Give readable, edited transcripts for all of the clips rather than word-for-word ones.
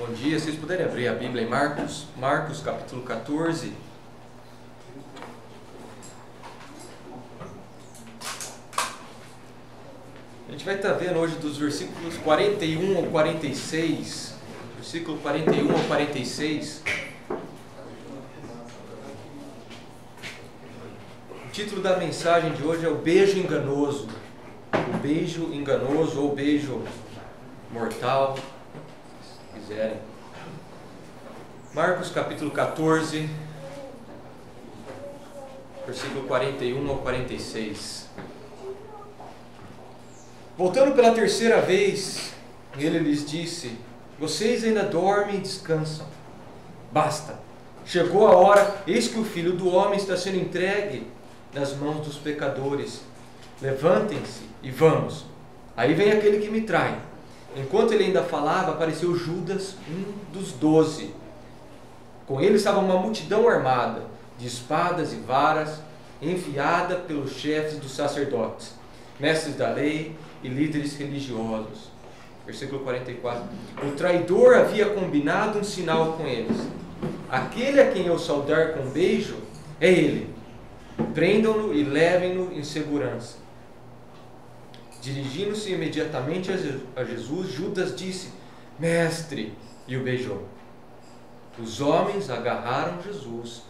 Bom dia, vocês puderem abrir a Bíblia em Marcos capítulo 14. A gente vai estar vendo hoje dos versículos 41 ao 46, versículo 41 ao 46. O título da mensagem de hoje é o beijo enganoso. O beijo enganoso ou beijo mortal, se quiserem. Marcos capítulo 14, versículo 41 ao 46. Voltando pela terceira vez, ele lhes disse: vocês ainda dormem e descansam. Basta, chegou a hora, eis que o Filho do Homem está sendo entregue nas mãos dos pecadores. Levantem-se e vamos. Aí vem aquele que me trai. Enquanto ele ainda falava, apareceu Judas, um dos 12. Com ele estava uma multidão armada, de espadas e varas, enviada pelos chefes dos sacerdotes, mestres da lei e líderes religiosos. Versículo 44. O traidor havia combinado um sinal com eles. Aquele a quem eu saudar com um beijo é ele. Prendam-no e levem-no em segurança. Dirigindo-se imediatamente a Jesus, Judas disse: Mestre, e o beijou. Os homens agarraram Jesus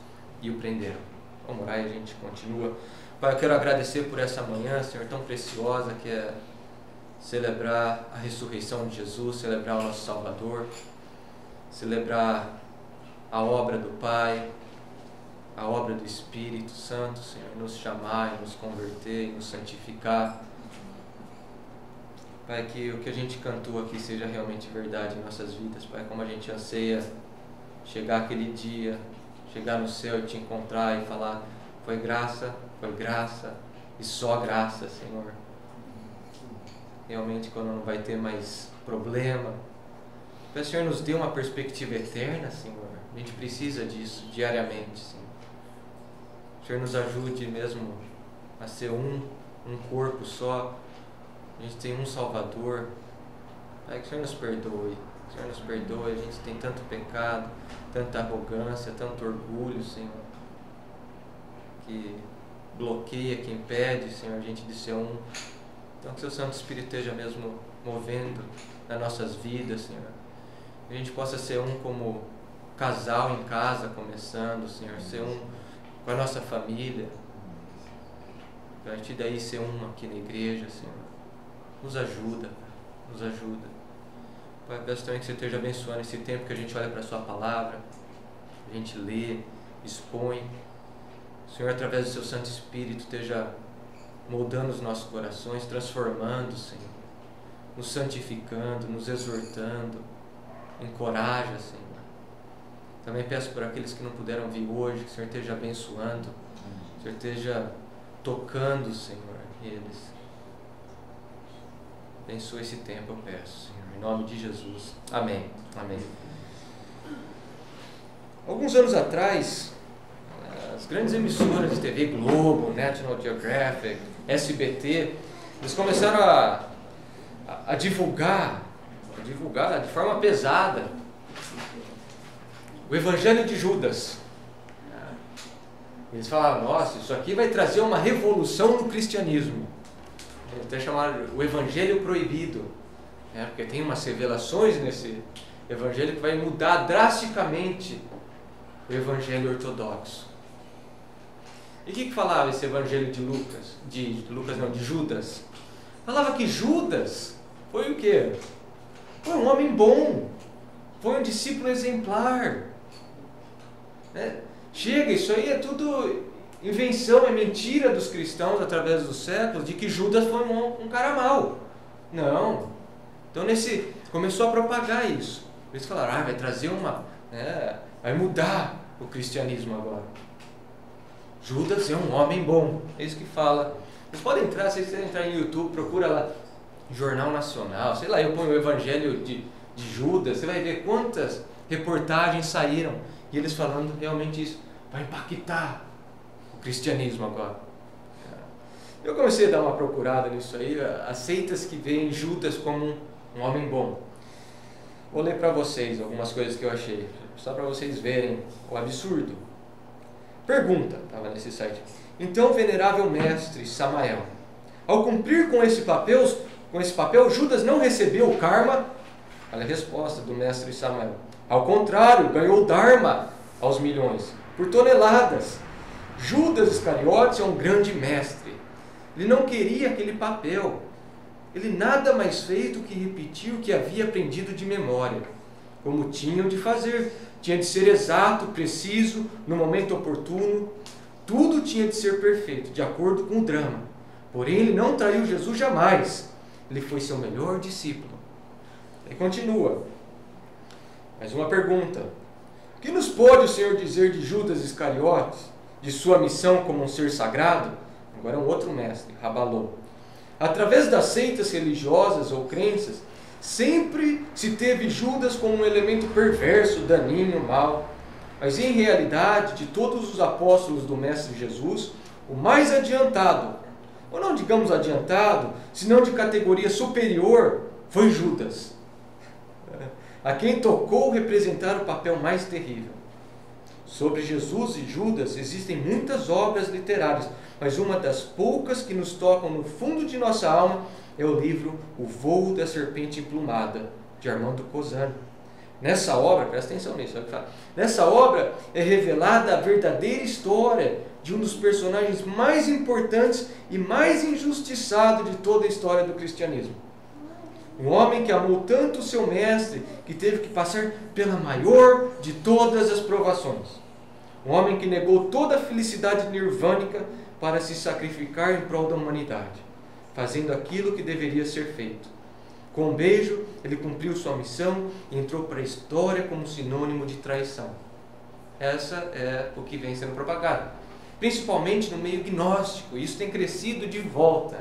e o prenderam. Vamos orar e a gente continua. Pai, eu quero agradecer por essa manhã, Senhor, tão preciosa, que é celebrar a ressurreição de Jesus, celebrar o nosso Salvador, celebrar a obra do Pai, a obra do Espírito Santo, Senhor, nos chamar e nos converter e nos santificar. Pai, que o que a gente cantou aqui seja realmente verdade em nossas vidas, Pai, como a gente anseia chegar aquele dia, chegar no céu e te encontrar e falar: foi graça e só graça, Senhor. Realmente, quando não vai ter mais problema, que o Senhor nos dê uma perspectiva eterna, Senhor. A gente precisa disso diariamente, Senhor. O Senhor nos ajude mesmo a ser um corpo só. A gente tem um Salvador. Pai, que o Senhor nos perdoe. O Senhor nos perdoe. A gente tem tanto pecado, tanta arrogância, tanto orgulho, Senhor, que bloqueia, que impede, Senhor, a gente de ser um. Então, que o Seu Santo Espírito esteja mesmo movendo nas nossas vidas, Senhor. Que a gente possa ser um como casal em casa, começando, Senhor. Ser um com a nossa família. Para a gente daí ser um aqui na igreja, Senhor. Nos ajuda, nos ajuda. Pai, peço também que Você esteja abençoando esse tempo que a gente olha para a Sua palavra, a gente lê, expõe. O Senhor, através do Seu Santo Espírito, esteja moldando os nossos corações, transformando, Senhor, nos santificando, nos exortando. Encoraja, Senhor. Também peço por aqueles que não puderam vir hoje, que o Senhor esteja abençoando, que o Senhor esteja tocando, Senhor, eles. Abençoa esse tempo, eu peço, Senhor, em nome de Jesus. Amém. Amém. Alguns anos atrás, as grandes emissoras de TV, Globo, National Geographic, SBT, eles começaram a divulgar de forma pesada o Evangelho de Judas. Eles falavam: nossa, isso aqui vai trazer uma revolução no cristianismo. Até chamaram o Evangelho Proibido, porque tem umas revelações nesse Evangelho que vai mudar drasticamente o Evangelho ortodoxo. E o que falava esse Evangelho de Judas? Falava que Judas foi o quê? Foi um homem bom, foi um discípulo exemplar. Chega, isso aí é tudo invenção, é mentira dos cristãos através dos séculos, de que Judas foi um cara mau. Não. Então começou a propagar isso. Eles falaram: vai trazer vai mudar o cristianismo agora. Judas é um homem bom. É isso que fala. Vocês podem entrar, se vocês quiserem entrar no YouTube, procura lá, Jornal Nacional, sei lá, eu ponho o Evangelho de Judas, você vai ver quantas reportagens saíram, e eles falando realmente isso. Vai impactar o cristianismo agora. Eu comecei a dar uma procurada nisso aí, as seitas que veem Judas como um homem bom. Vou ler para vocês algumas coisas que eu achei, só para vocês verem o absurdo. Pergunta, estava nesse site. Então, venerável mestre Samael, ao cumprir com esse papel, Judas não recebeu o karma? Olha a resposta do mestre Samael. Ao contrário, ganhou dharma aos milhões, por toneladas. Judas Iscariotes é um grande mestre. Ele não queria aquele papel. Ele nada mais fez do que repetir o que havia aprendido de memória, como tinham de fazer. Tinha de ser exato, preciso, no momento oportuno. Tudo tinha de ser perfeito, de acordo com o drama. Porém, ele não traiu Jesus jamais. Ele foi seu melhor discípulo. E continua. Mais uma pergunta. O que nos pode o Senhor dizer de Judas Iscariotes, de sua missão como um ser sagrado? Agora é um outro mestre, Rabalô. Através das seitas religiosas ou crenças, sempre se teve Judas como um elemento perverso, daninho, mau. Mas em realidade, de todos os apóstolos do Mestre Jesus, o mais adiantado, ou não digamos adiantado, senão de categoria superior, foi Judas, a quem tocou representar o papel mais terrível. Sobre Jesus e Judas existem muitas obras literárias, mas uma das poucas que nos tocam no fundo de nossa alma é o livro O Voo da Serpente Emplumada, de Armando Cosano. Nessa obra, presta atenção nisso, olha o que fala. Nessa obra é revelada a verdadeira história de um dos personagens mais importantes e mais injustiçado de toda a história do cristianismo. Um homem que amou tanto o seu mestre que teve que passar pela maior de todas as provações. Um homem que negou toda a felicidade nirvânica para se sacrificar em prol da humanidade, fazendo aquilo que deveria ser feito. Com um beijo, ele cumpriu sua missão e entrou para a história como sinônimo de traição. Essa é o que vem sendo propagado, principalmente no meio gnóstico. Isso tem crescido de volta,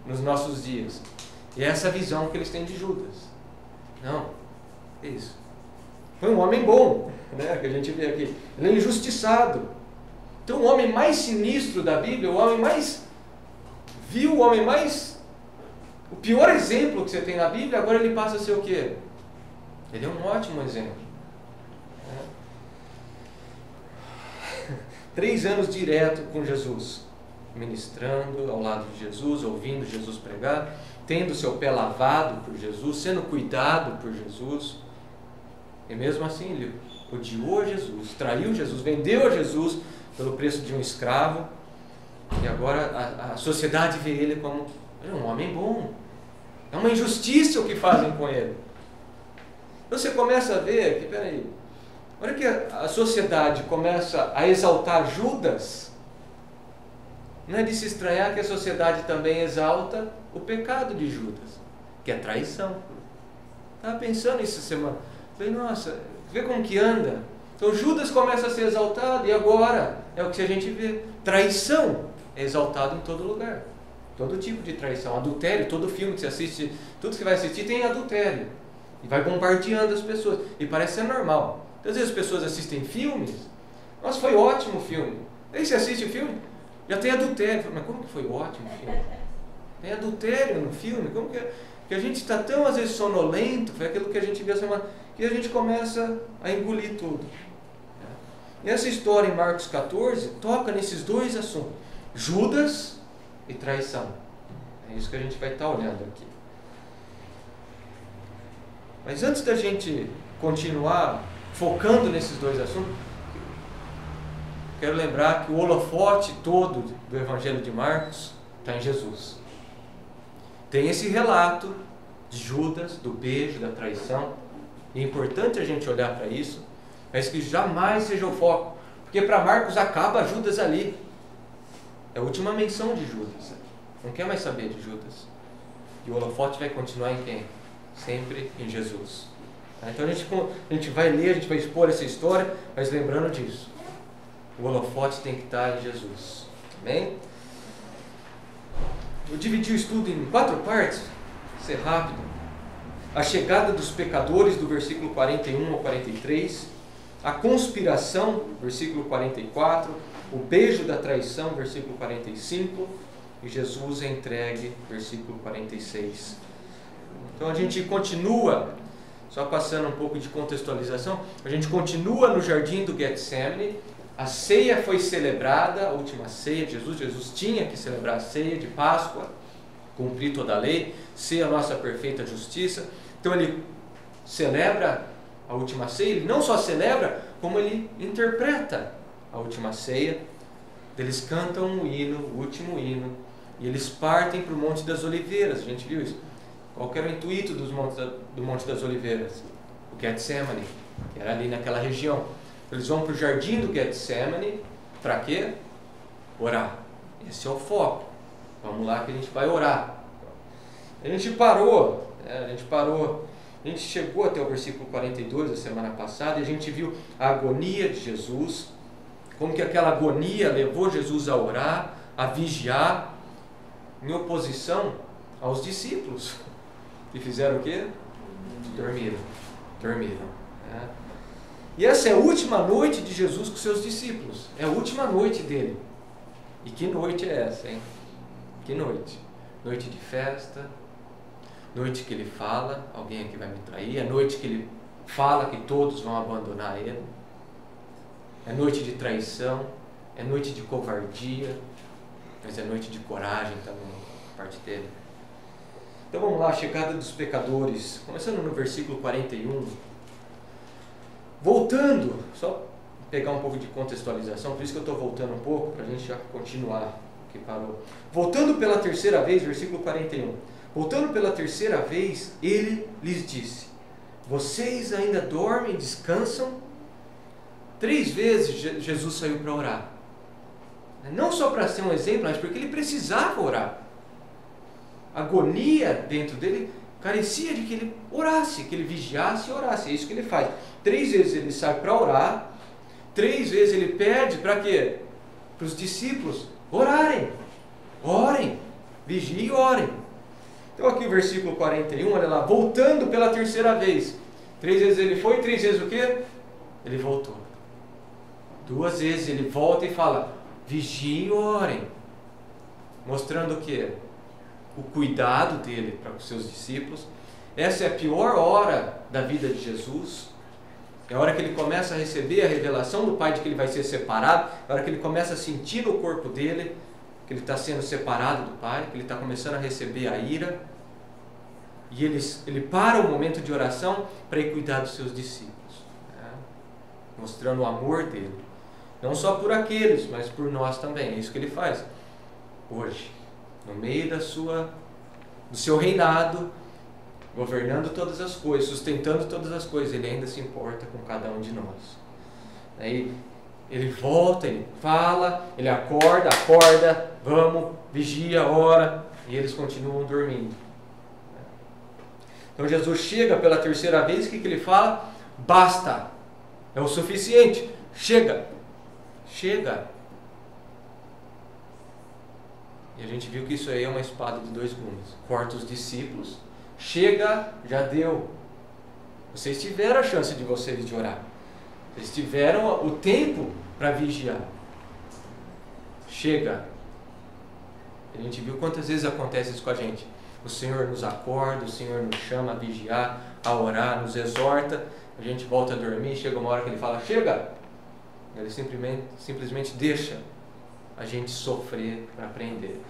nos nossos dias. E é essa visão que eles têm de Judas. Não, é isso. Foi um homem bom, que a gente vê aqui. Ele é injustiçado. Então, o homem mais sinistro da Bíblia, o homem mais vil, o homem mais... O pior exemplo que você tem na Bíblia, agora ele passa a ser o quê? Ele é um ótimo exemplo. 3 anos direto com Jesus, ministrando ao lado de Jesus, ouvindo Jesus pregar, tendo seu pé lavado por Jesus, sendo cuidado por Jesus. E mesmo assim ele odiou a Jesus, traiu Jesus, vendeu a Jesus pelo preço de um escravo. E agora a sociedade vê ele como um homem bom. É uma injustiça o que fazem com ele. Você começa a ver que, peraí, olha que a sociedade começa a exaltar Judas, não é de se estranhar que a sociedade também exalta o pecado de Judas, que é traição. Estava pensando isso essa semana. Falei, nossa, vê como que anda. Então Judas começa a ser exaltado e agora é o que a gente vê. Traição é exaltado em todo lugar. Todo tipo de traição. Adultério, todo filme que você assiste, tudo que você vai assistir tem adultério. E vai bombardeando as pessoas. E parece ser normal. Então, às vezes as pessoas assistem filmes. Nossa, foi ótimo o filme. Aí você assiste o filme, já tem adultério. Mas como que foi ótimo o filme? Tem adultério no filme. Como que a gente está tão, às vezes, sonolento, foi aquilo que a gente viu a semana, que a gente começa a engolir tudo. E essa história em Marcos 14 toca nesses dois assuntos. Judas e traição. É isso que a gente vai estar olhando aqui. Mas antes da gente continuar focando nesses dois assuntos, quero lembrar que o holofote todo do Evangelho de Marcos está em Jesus. Tem esse relato de Judas, do beijo, da traição. E é importante a gente olhar para isso, mas que jamais seja o foco. Porque para Marcos acaba Judas ali. É a última menção de Judas. Não quer mais saber de Judas. E o holofote vai continuar em quem? Sempre em Jesus. Então a gente vai ler, a gente vai expor essa história, mas lembrando disso. O holofote tem que estar em Jesus. Amém? Eu dividi o estudo em 4 partes. Vou ser rápido. A chegada dos pecadores, do versículo 41 ao 43. A conspiração, versículo 44. O beijo da traição, versículo 45. E Jesus é entregue, versículo 46. Então a gente continua só passando um pouco de contextualização, a gente continua no jardim do Getsemane, a ceia foi celebrada, a última ceia de Jesus. Jesus tinha que celebrar a ceia de Páscoa, cumprir toda a lei, ser a nossa perfeita justiça. Então ele celebra a última ceia, ele não só celebra, como ele interpreta a última ceia. Eles cantam um hino, o último hino, e eles partem para o Monte das Oliveiras. A gente viu isso. Qual que era o intuito do Monte das Oliveiras? O Getsemane, que era ali naquela região. Eles vão para o jardim do Getsemane, para quê? Orar. Esse é o foco. Vamos lá que a gente vai orar. A gente parou, a gente chegou até o versículo 42 da semana passada, e a gente viu a agonia de Jesus, como que aquela agonia levou Jesus a orar, a vigiar, em oposição aos discípulos, que fizeram o quê? Dormiram. Né? E essa é a última noite de Jesus com seus discípulos, é a última noite dele. E que noite é essa, hein? Que noite? Noite de festa, noite que ele fala, alguém aqui vai me trair, é noite que ele fala que todos vão abandonar ele, é noite de traição, é noite de covardia, mas é noite de coragem também, parte dele. Então vamos lá, a chegada dos pecadores, começando no versículo 41, voltando, só pegar um pouco de contextualização, por isso que eu estou voltando um pouco, para a gente já continuar o que parou. Voltando pela terceira vez, versículo 41, voltando pela terceira vez, ele lhes disse: vocês ainda dormem, descansam? 3 vezes Jesus saiu para orar. Não só para ser um exemplo, mas porque ele precisava orar. A agonia dentro dele carecia de que ele orasse, que ele vigiasse e orasse. É isso que ele faz. 3 vezes ele sai para orar. 3 vezes ele pede para quê? Para os discípulos orarem. Orem. Vigiem e orem. Então aqui o versículo 41, olha lá. Voltando pela terceira vez. 3 vezes ele foi, 3 vezes o quê? Ele voltou. 2 vezes ele volta e fala: vigiem e orem. Mostrando o quê? O cuidado dele para os seus discípulos. Essa é a pior hora da vida de Jesus. É a hora que ele começa a receber a revelação do Pai de que ele vai ser separado. É a hora que ele começa a sentir no corpo dele que ele está sendo separado do Pai, que ele está começando a receber a ira. E ele para o momento de oração para ir cuidar dos seus discípulos, né? Mostrando o amor dele. Não só por aqueles, mas por nós também. É isso que ele faz hoje. No meio do seu reinado, governando todas as coisas, sustentando todas as coisas, ele ainda se importa com cada um de nós. Aí ele volta, ele fala, ele acorda, vamos, vigia, ora, e eles continuam dormindo. Então Jesus chega pela terceira vez, o que ele fala? Basta, é o suficiente, chega. E a gente viu que isso aí é uma espada de 2 gumes. Corta os discípulos. Chega, já deu. Vocês tiveram a chance de orar. Vocês tiveram o tempo para vigiar. Chega. A gente viu quantas vezes acontece isso com a gente. O Senhor nos acorda, o Senhor nos chama a vigiar, a orar, nos exorta. A gente volta a dormir, chega uma hora que ele fala: chega. Ele simplesmente deixa a gente sofrer para aprender.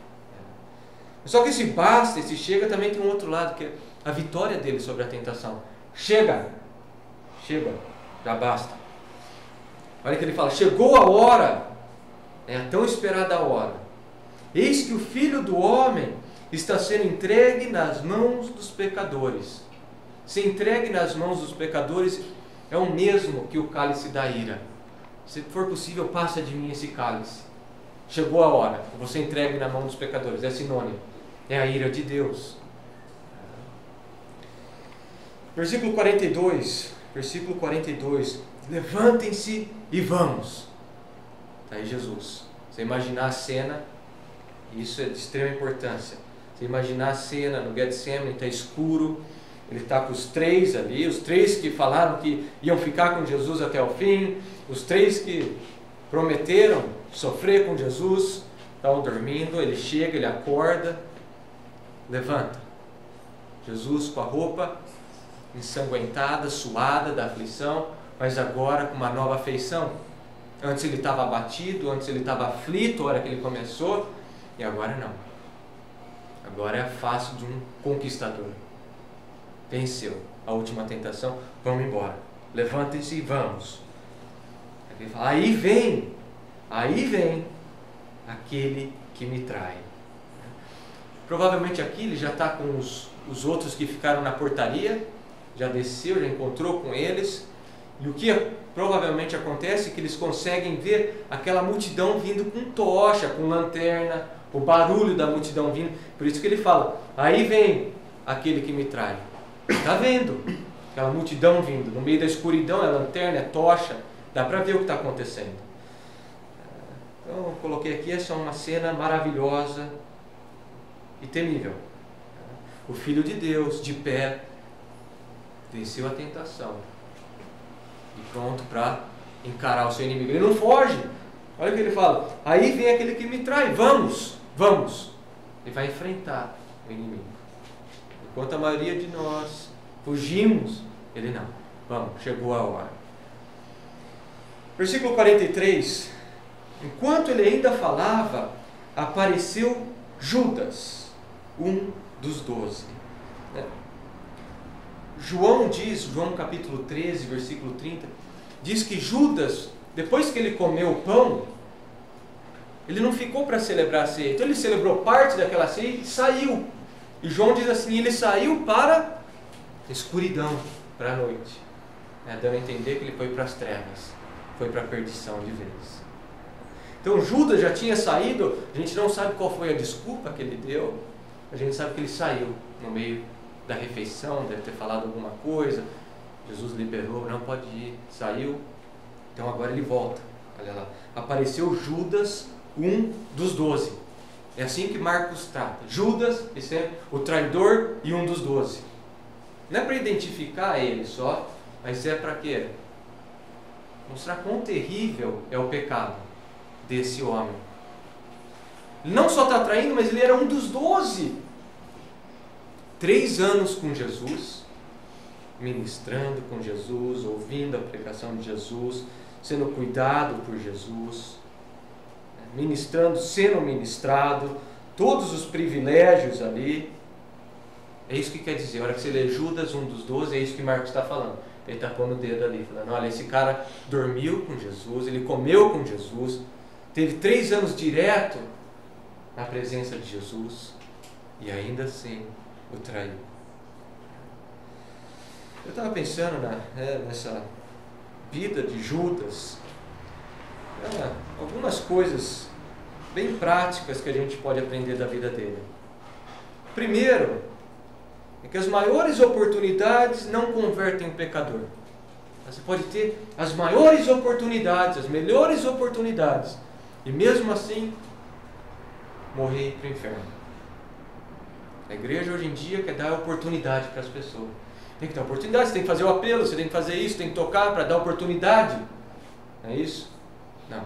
Só que esse basta, esse chega, também tem um outro lado, que é a vitória dele sobre a tentação. Chega, já basta. Olha que ele fala: chegou a hora, é a tão esperada hora. Eis que o Filho do Homem está sendo entregue nas mãos dos pecadores. Ser entregue nas mãos dos pecadores é o mesmo que o cálice da ira. Se for possível, passa de mim esse cálice. Chegou a hora, você entregue na mão dos pecadores, é sinônimo, é a ira de Deus. Versículo 42, levantem-se e vamos. Está aí Jesus. Você imaginar a cena, isso é de extrema importância. Você imaginar a cena no Getsemane, está escuro, ele está com os 3 ali, os 3 que falaram que iam ficar com Jesus até o fim, os 3 que prometeram sofrer com Jesus, estavam dormindo. Ele chega, ele acorda, levanta. Jesus com a roupa ensanguentada, suada da aflição, mas agora com uma nova afeição. Antes ele estava abatido, antes ele estava aflito, a hora que ele começou, e agora não. Agora é a face de um conquistador. Venceu a última tentação, vamos embora. Levantem-se e vamos. Ele fala, aí vem aquele que me trai. Provavelmente aqui ele já está com os outros que ficaram na portaria, já desceu, já encontrou com eles, e o que provavelmente acontece é que eles conseguem ver aquela multidão vindo com tocha, com lanterna, o barulho da multidão vindo. Por isso que ele fala, aí vem aquele que me trai. Está vendo aquela multidão vindo, no meio da escuridão, é lanterna, é tocha, dá para ver o que está acontecendo. Então eu coloquei aqui, essa é uma cena maravilhosa e temível. O Filho de Deus, de pé, venceu a tentação e pronto para encarar o seu inimigo. Ele não foge. Olha o que ele fala, aí vem aquele que me trai, vamos. Ele vai enfrentar o inimigo. Enquanto a maioria de nós fugimos, ele não. Vamos, chegou a hora. Versículo 43. Enquanto ele ainda falava, apareceu Judas, um dos 12. João capítulo 13, versículo 30, diz que Judas, depois que ele comeu o pão, ele não ficou para celebrar a ceia. Então ele celebrou parte daquela ceia e saiu. E João diz assim, ele saiu para a escuridão, para a noite. Dando a entender que ele foi para as trevas, foi para a perdição de vez. Então Judas já tinha saído, a gente não sabe qual foi a desculpa que ele deu, a gente sabe que ele saiu no meio da refeição, deve ter falado alguma coisa, Jesus liberou, não pode ir, saiu, então agora ele volta. Olha lá, apareceu Judas, um dos 12. É assim que Marcos trata. Judas, esse é o traidor e um dos 12. Não é para identificar ele só, mas é para quê? Mostrar quão terrível é o pecado desse homem. Ele não só está traindo, mas ele era um dos 12. 3 anos com Jesus, ministrando com Jesus, ouvindo a pregação de Jesus, sendo cuidado por Jesus, ministrando, sendo ministrado, todos os privilégios ali. É isso que quer dizer, a hora que você lê Judas, um dos 12, é isso que Marcos está falando. Ele está pondo o dedo ali, falando, olha, esse cara dormiu com Jesus, ele comeu com Jesus, teve 3 anos direto na presença de Jesus, e assim o traiu. Eu estava pensando nessa vida de Judas, algumas coisas bem práticas que a gente pode aprender da vida dele. Primeiro, é que as maiores oportunidades não convertem o pecador. Você pode ter as maiores oportunidades, as melhores oportunidades, e mesmo assim morrer e ir para o inferno. A igreja hoje em dia quer dar oportunidade para as pessoas. Tem que dar oportunidade, você tem que fazer o apelo, você tem que fazer isso, tem que tocar para dar oportunidade. Não é isso? Não.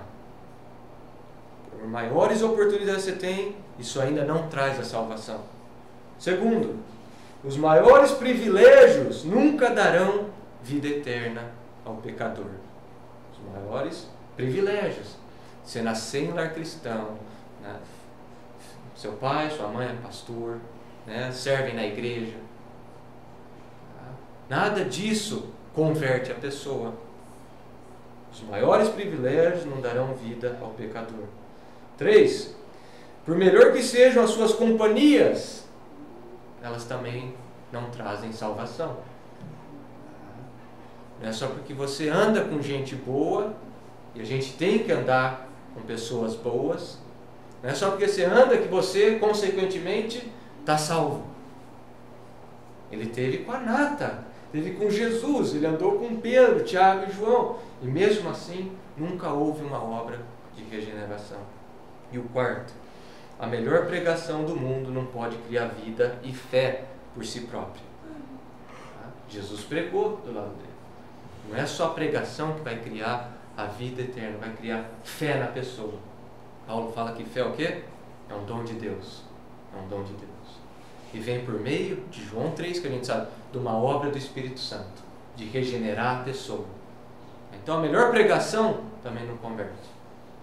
Por maiores oportunidades você tem, isso ainda não traz a salvação. Segundo, os maiores privilégios nunca darão vida eterna ao pecador. Os maiores privilégios. Você nascer em lar cristão, né? Seu pai, sua mãe é pastor, né? Servem na igreja. Nada disso converte a pessoa. Os maiores privilégios não darão vida ao pecador. 3. Por melhor que sejam as suas companhias, elas também não trazem salvação. Não é só porque você anda com gente boa, e a gente tem que andar com pessoas boas, não é só porque você anda que você, consequentemente, está salvo. Ele teve com a nata, teve com Jesus, ele andou com Pedro, Tiago e João, e mesmo assim nunca houve uma obra de regeneração. E o quarto, a melhor pregação do mundo não pode criar vida e fé por si própria. Jesus pregou do lado dele. Não é só a pregação que vai criar a vida eterna, vai criar fé na pessoa. Paulo fala que fé é o quê? É um dom de Deus. É um dom de Deus. E vem por meio de João 3, que a gente sabe, de uma obra do Espírito Santo, de regenerar a pessoa. Então a melhor pregação também não converte.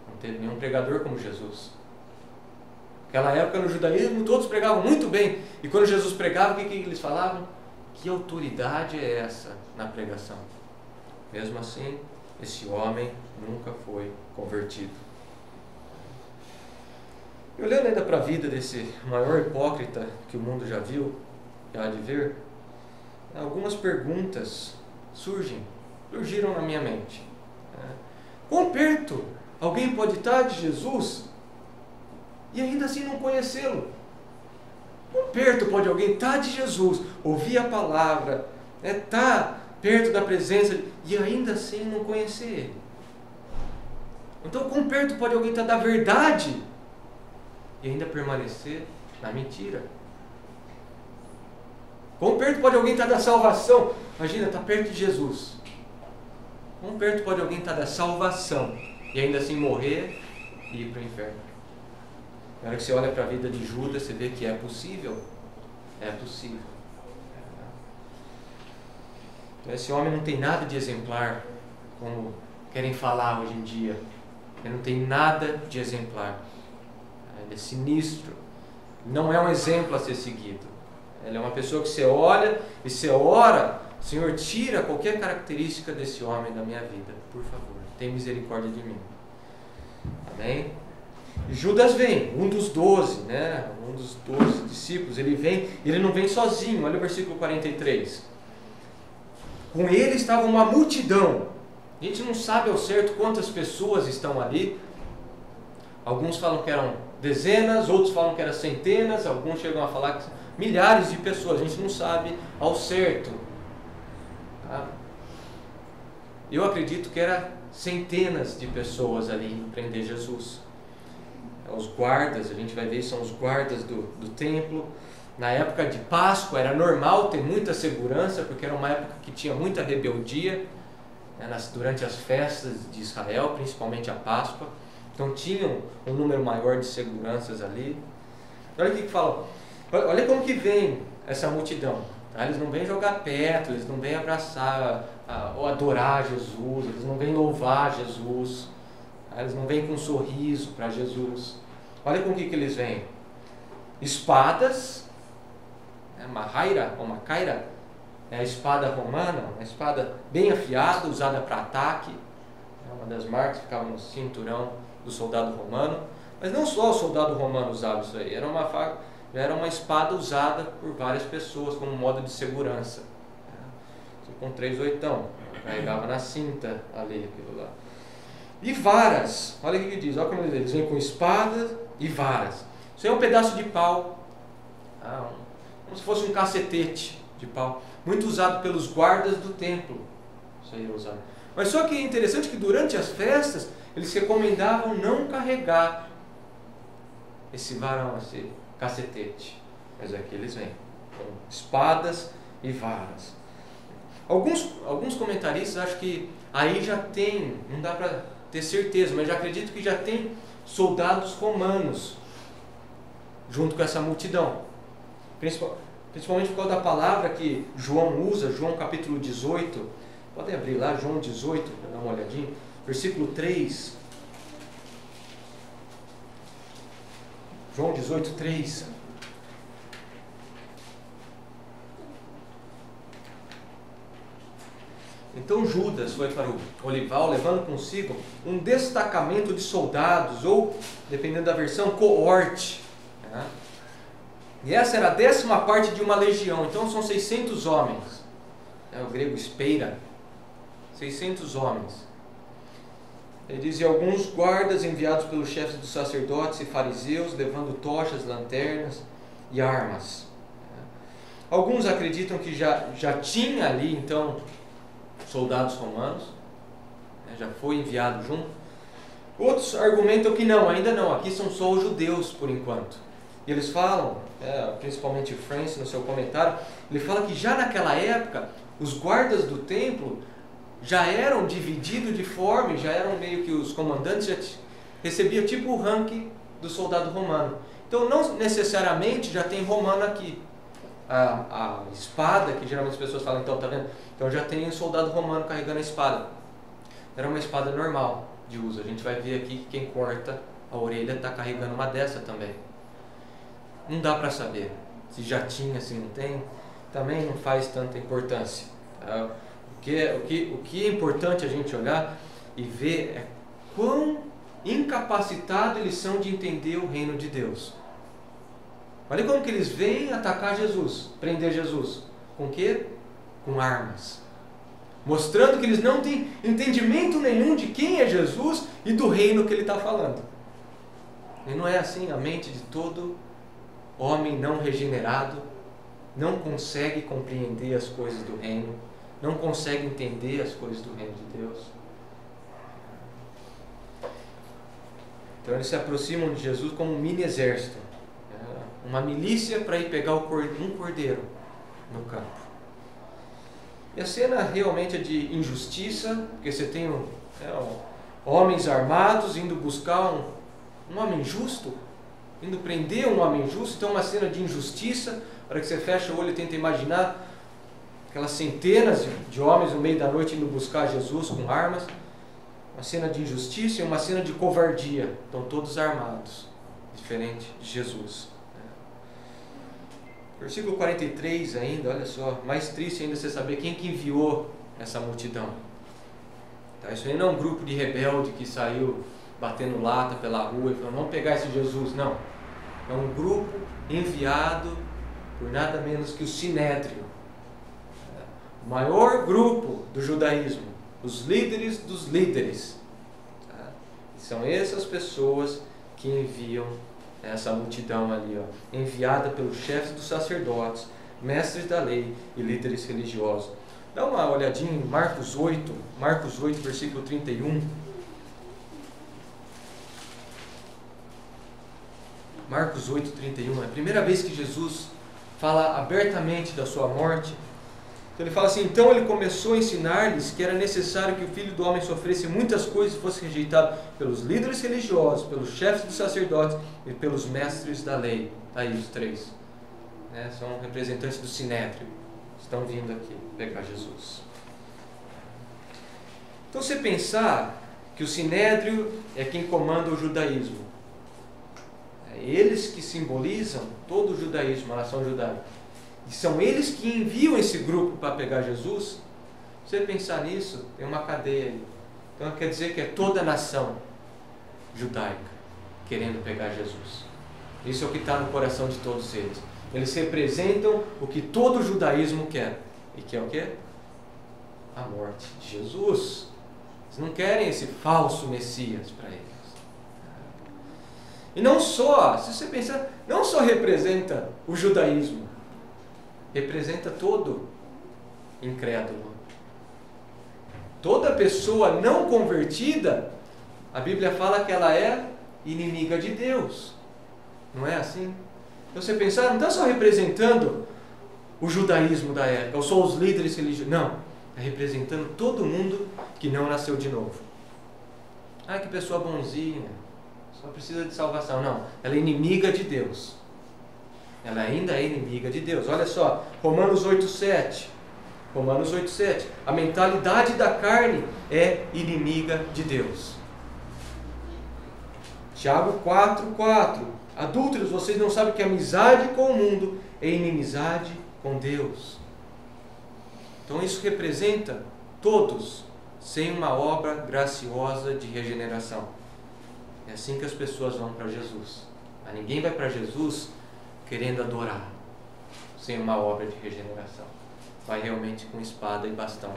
Não teve nenhum pregador como Jesus. Naquela época no judaísmo todos pregavam muito bem. E quando Jesus pregava, o que eles falavam? Que autoridade é essa na pregação? Mesmo assim, esse homem nunca foi convertido. E olhando ainda para a vida desse maior hipócrita que o mundo já viu, já há de ver, algumas perguntas surgiram na minha mente. Quão perto alguém pode estar de Jesus e ainda assim não conhecê-lo? Quão perto pode alguém estar de Jesus, ouvir a palavra, estar perto da presença e ainda assim não conhecer Ele? Então, quão perto pode alguém estar da verdade e ainda permanecer na mentira? Quão perto pode alguém estar da salvação? Imagina, está perto de Jesus. Quão perto pode alguém estar da salvação e ainda assim morrer e ir para o inferno? Na hora que você olha para a vida de Judas, você vê que é possível. É possível. Esse homem não tem nada de exemplar, como querem falar hoje em dia. Ele não tem nada de exemplar. Ele é sinistro. Não é um exemplo a ser seguido. Ele é uma pessoa que você olha e você ora: Senhor, tira qualquer característica desse homem da minha vida, por favor, tem misericórdia de mim. Amém? Judas vem, um dos 12, um dos 12 discípulos, ele vem, ele não vem sozinho. Olha o versículo 43. Com ele estava uma multidão. A gente não sabe ao certo quantas pessoas estão ali. Alguns falam que eram dezenas, outros falam que eram centenas, alguns chegam a falar que são milhares de pessoas. A gente não sabe ao certo. Eu acredito que eram centenas de pessoas ali indo prender Jesus. Os guardas, a gente vai ver, são os guardas do templo. Na época de Páscoa era normal ter muita segurança, porque era uma época que tinha muita rebeldia, durante as festas de Israel, principalmente a Páscoa. Então tinham um número maior de seguranças ali. Olha o que fala. Olha como que vem essa multidão. Eles não vêm jogar perto, eles não vêm abraçar ou adorar Jesus, eles não vêm louvar Jesus, eles não vêm com um sorriso para Jesus. Olha com o que eles vêm. Espadas, uma raira ou uma caira, é a espada romana, uma espada bem afiada, usada para ataque. Uma das marcas que ficava no cinturão do soldado romano. Mas não só o soldado romano usava isso aí, era uma faca. Já era uma espada usada por várias pessoas como modo de segurança. Com 3 oitão, carregava na cinta ali, aquilo lá. E varas, olha o que ele diz, olha como eles vêm com espadas e varas. Isso aí é um pedaço de pau, como se fosse um cacetete de pau, muito usado pelos guardas do templo. Isso aí é usado. Mas só que é interessante que durante as festas eles recomendavam não carregar esse varão, esse cacetete. Mas aqui eles vêm com espadas e varas. Alguns comentaristas acham que aí já tem, não dá para ter certeza, mas já acredito que já tem soldados romanos junto com essa multidão. Principalmente por causa da palavra que João usa, João capítulo 18. Podem abrir lá, João 18, para dar uma olhadinha. Versículo 3. João 18, 3. Então Judas foi para o olival, levando consigo um destacamento de soldados, ou, dependendo da versão, coorte. E essa era a 10ª parte de uma legião, então são 600 homens. É o grego espeira. 600 homens. Ele diz: e alguns guardas enviados pelos chefes dos sacerdotes e fariseus, levando tochas, lanternas e armas. Alguns acreditam que já tinha ali, então, soldados romanos, já foi enviado junto. Outros argumentam que não, ainda não, aqui são só os judeus por enquanto. E eles falam, principalmente Francis no seu comentário, ele fala que já naquela época, os guardas do templo já eram divididos de forma, já eram meio que os comandantes, já recebiam tipo o ranking do soldado romano. Então não necessariamente já tem romano aqui, a espada, que geralmente as pessoas falam, então, tá vendo? Então já tem um soldado romano carregando a espada. Era uma espada normal de uso. A gente vai ver aqui que quem corta a orelha está carregando uma dessa também. Não dá para saber se já tinha, se não tem. Também não faz tanta importância. Tá? O que é importante a gente olhar e ver é quão incapacitados eles são de entender o reino de Deus. Olha como que eles vêm atacar Jesus, prender Jesus. Com o quê? Com armas. Mostrando que eles não têm entendimento nenhum de quem é Jesus e do reino que ele está falando. E não é assim. A mente de todo homem não regenerado não consegue compreender as coisas do reino, não consegue entender as coisas do reino de Deus. Então eles se aproximam de Jesus como um mini exército, uma milícia para ir pegar um cordeiro no campo. E a cena realmente é de injustiça, porque você tem homens armados indo buscar um homem justo, indo prender um homem justo. Então uma cena de injustiça. A hora que você fecha o olho e tenta imaginar aquelas centenas de homens no meio da noite indo buscar Jesus com armas. Uma cena de injustiça e uma cena de covardia. Estão todos armados, diferente de Jesus. Versículo 43 ainda, olha só, mais triste ainda você saber quem que enviou essa multidão. Tá, isso aí não é um grupo de rebelde que saiu batendo lata pela rua e falou, vamos pegar esse Jesus. Não, é um grupo enviado por nada menos que o Sinédrio, o maior grupo do judaísmo, os líderes dos líderes. Tá? E são essas pessoas que enviam essa multidão ali, enviada pelos chefes dos sacerdotes, mestres da lei e líderes religiosos. Dá uma olhadinha em Marcos 8, versículo 31. Marcos 8, 31. É a primeira vez que Jesus fala abertamente da sua morte. Então ele fala assim, então ele começou a ensinar-lhes que era necessário que o Filho do Homem sofresse muitas coisas e fosse rejeitado pelos líderes religiosos, pelos chefes dos sacerdotes e pelos mestres da lei. Está aí os três. São representantes do Sinédrio. Estão vindo aqui pegar Jesus. Então você pensar que o Sinédrio é quem comanda o judaísmo. Eles que simbolizam todo o judaísmo, a nação judaica. E são eles que enviam esse grupo para pegar Jesus. Se você pensar nisso, tem uma cadeia aí. Então quer dizer que é toda a nação judaica querendo pegar Jesus. Isso é o que está no coração de todos eles. Eles representam o que todo o judaísmo quer. E que é o quê? A morte de Jesus. Eles não querem esse falso Messias para eles. E não só, se você pensar, não só representa o judaísmo, representa todo incrédulo. Toda pessoa não convertida, a Bíblia fala que ela é inimiga de Deus. Não é assim? Então você pensar, não está só representando o judaísmo da época, ou só os líderes religiosos. Não, está representando todo mundo que não nasceu de novo. Ah, que pessoa bonzinha, só precisa de salvação. Não, ela é inimiga de Deus. Ela ainda é inimiga de Deus. Olha só, Romanos 8,7. Romanos 8,7. A mentalidade da carne é inimiga de Deus. Tiago 4,4. Adúlteros, vocês não sabem que a amizade com o mundo é inimizade com Deus. Então isso representa todos sem uma obra graciosa de regeneração. É assim que as pessoas vão para Jesus. Mas ninguém vai para Jesus querendo adorar, sem uma obra de regeneração. Vai realmente com espada e bastão.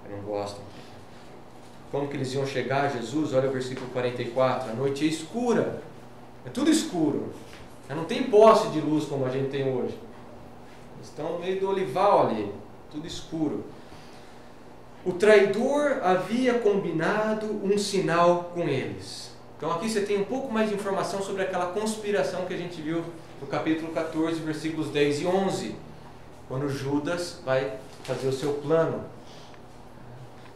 Não gostam. Como que eles iam chegar a Jesus? Olha o versículo 44. A noite é escura. É tudo escuro. Não tem poste de luz como a gente tem hoje. Eles estão no meio do olival ali. Tudo escuro. O traidor havia combinado um sinal com eles. Então aqui você tem um pouco mais de informação sobre aquela conspiração que a gente viu no capítulo 14, versículos 10 e 11. Quando Judas vai fazer o seu plano.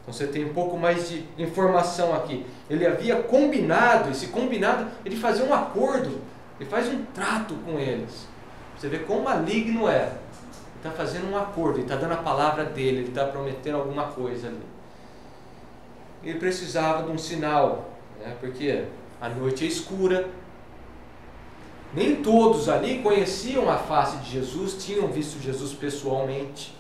Então você tem um pouco mais de informação aqui. Ele havia combinado, esse combinado, ele fazia um acordo, ele faz um trato com eles. Você vê quão maligno é. Ele está fazendo um acordo, ele está dando a palavra dele, ele está prometendo alguma coisa ali. Ele precisava de um sinal, né? Porque a noite é escura. Nem todos ali conheciam a face de Jesus, tinham visto Jesus pessoalmente.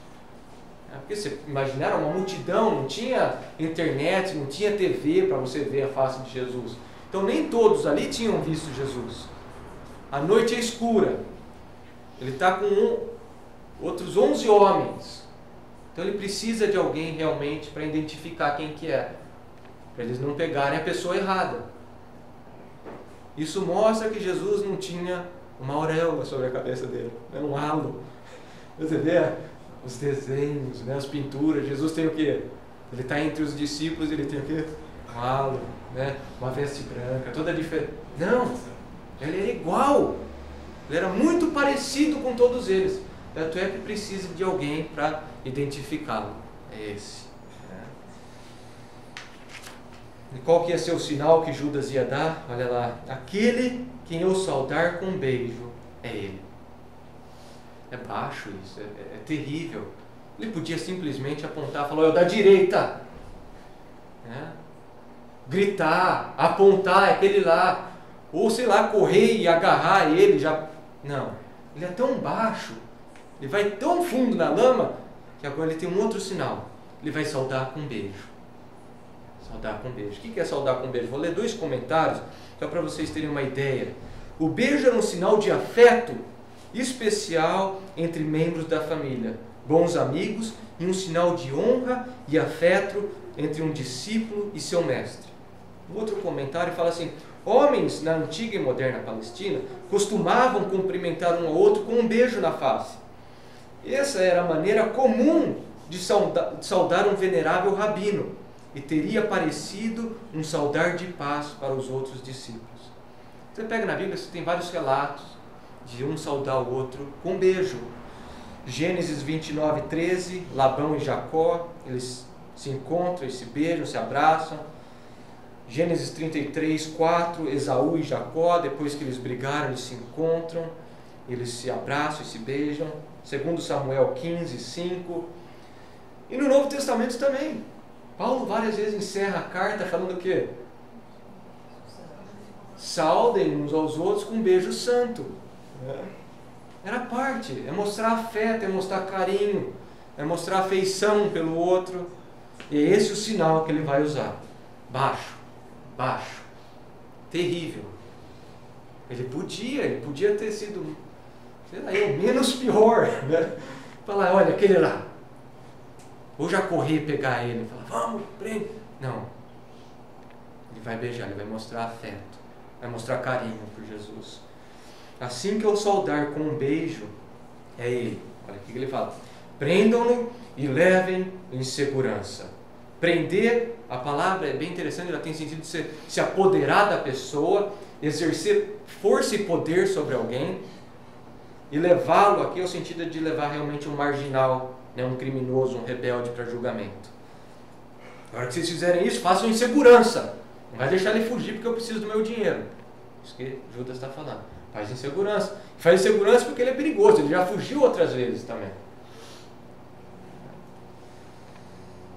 Porque você imaginar uma multidão, não tinha internet, não tinha TV para você ver a face de Jesus. Então nem todos ali tinham visto Jesus. A noite é escura. Ele está com outros 11 homens. Então ele precisa de alguém realmente para identificar quem que é. Para eles não pegarem a pessoa errada. Isso mostra que Jesus não tinha uma auréola sobre a cabeça dele. Era um halo. Você vê os desenhos, né, as pinturas. Jesus tem o quê? Ele está entre os discípulos, ele tem o quê? Um halo, né, uma veste branca, toda diferente. Não, ele era igual. Ele era muito parecido com todos eles. Tanto é que precisa de alguém para identificá-lo. É esse. Né? E qual que ia ser o sinal que Judas ia dar? Olha lá. Aquele quem eu saudar com um beijo é ele. É baixo isso, é terrível. Ele podia simplesmente apontar e falar, é o da direita. Né? Gritar, apontar, é aquele lá. Ou sei lá, correr e agarrar ele. Não, ele é tão baixo, ele vai tão fundo na lama, que agora ele tem um outro sinal. Ele vai saudar com um beijo. Saudar com um beijo. O que é saudar com um beijo? Vou ler 2 comentários, só para vocês terem uma ideia. O beijo era um sinal de afeto especial entre membros da família, bons amigos, e um sinal de honra e afeto entre um discípulo e seu mestre. Um outro comentário fala assim, homens na antiga e moderna Palestina costumavam cumprimentar um ao outro com um beijo na face. Essa era a maneira comum de saudar um venerável rabino, e teria parecido um saudar de paz para os outros discípulos. Você pega na Bíblia, você tem vários relatos de um saudar o outro com um beijo. Gênesis 29, 13, Labão e Jacó, eles se encontram, eles se beijam, se abraçam. Gênesis 33, 4, Esaú e Jacó, depois que eles brigaram, eles se encontram, eles se abraçam e se beijam. 2 Samuel 15, 5. E no Novo Testamento também. Paulo várias vezes encerra a carta falando o quê? Saudem uns aos outros com um beijo santo. Era parte, é mostrar afeto, é mostrar carinho, é mostrar afeição um pelo outro. E é esse o sinal que ele vai usar. Baixo, baixo, terrível. Ele podia ter sido, sei lá, o menos pior, né? Falar, olha, aquele lá. Ou já correr e pegar ele, falar, vamos, prende. Não. Ele vai beijar, ele vai mostrar afeto, vai mostrar carinho por Jesus. Assim que eu saudar com um beijo, é ele. Olha o que ele fala. Prendam-no e levem em segurança. Prender, a palavra é bem interessante, ela tem sentido de se apoderar da pessoa, exercer força e poder sobre alguém, e levá-lo aqui é o sentido de levar realmente um marginal, né, um criminoso, um rebelde para julgamento. Agora que vocês fizerem isso, façam em segurança. Não vai deixar ele fugir porque eu preciso do meu dinheiro. Isso que Judas está falando. Faz em segurança. Faz em segurança porque ele é perigoso, ele já fugiu outras vezes também.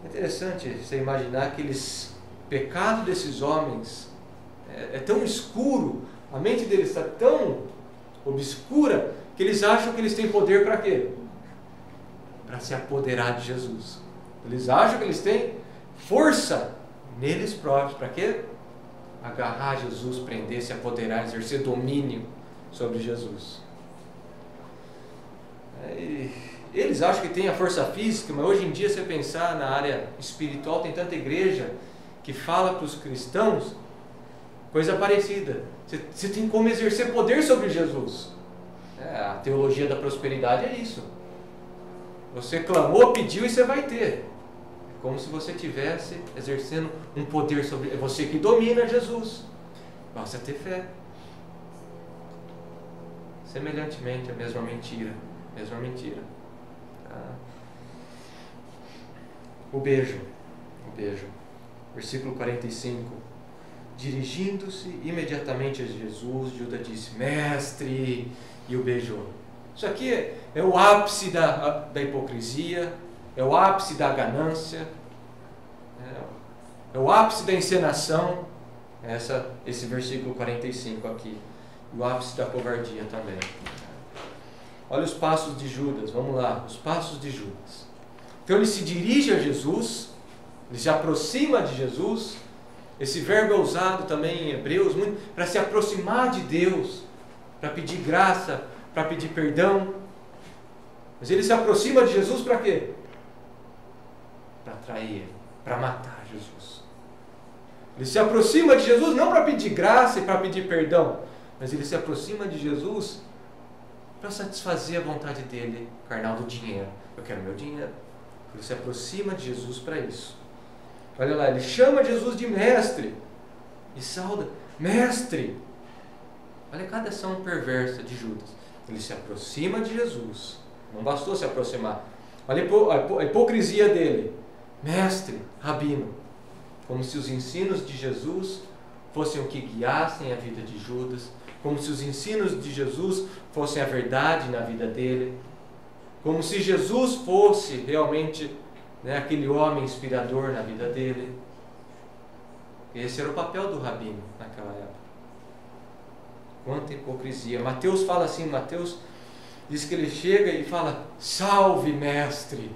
É interessante você imaginar que o pecado desses homens é tão escuro, a mente deles está tão obscura, que eles acham que eles têm poder para quê? Para se apoderar de Jesus. Eles acham que eles têm força neles próprios. Para quê? Agarrar Jesus, prender, se apoderar, exercer domínio sobre Jesus. Eles acham que tem a força física, mas hoje em dia, se você pensar na área espiritual, tem tanta igreja que fala para os cristãos coisa parecida. Você tem como exercer poder sobre Jesus. A teologia da prosperidade é isso. Você clamou, pediu e você vai ter. É como se você estivesse exercendo um poder sobre... É você que domina Jesus. Basta ter fé. Semelhantemente, a mesma mentira. Mesma mentira. O beijo. Versículo 45. Dirigindo-se imediatamente a Jesus, Judas disse, mestre, e o beijou. Isso aqui é o ápice da hipocrisia, é o ápice da ganância, é o ápice da encenação. Esse versículo 45 aqui. O ápice da covardia também. Olha os passos de Judas, vamos lá, os passos de Judas. Então ele se dirige a Jesus, ele se aproxima de Jesus. Esse verbo é usado também em Hebreus muito para se aproximar de Deus, para pedir graça, para pedir perdão. Mas ele se aproxima de Jesus para quê? Para trair ele, para matar Jesus. Ele se aproxima de Jesus não para pedir graça e para pedir perdão, mas ele se aproxima de Jesus para satisfazer a vontade dele, carnal, do dinheiro. Eu quero meu dinheiro. Ele se aproxima de Jesus para isso. Olha lá, ele chama Jesus de mestre e sauda, mestre. Olha cada ação perversa de Judas. Ele se aproxima de Jesus. Não bastou se aproximar. Olha a hipocrisia dele. Mestre, rabino. Como se os ensinos de Jesus fossem o que guiassem a vida de Judas. Como se os ensinos de Jesus fossem a verdade na vida dele. Como se Jesus fosse realmente aquele homem inspirador na vida dele. Esse era o papel do rabino naquela época. Quanta hipocrisia. Mateus fala assim, Mateus diz que ele chega e fala, salve mestre.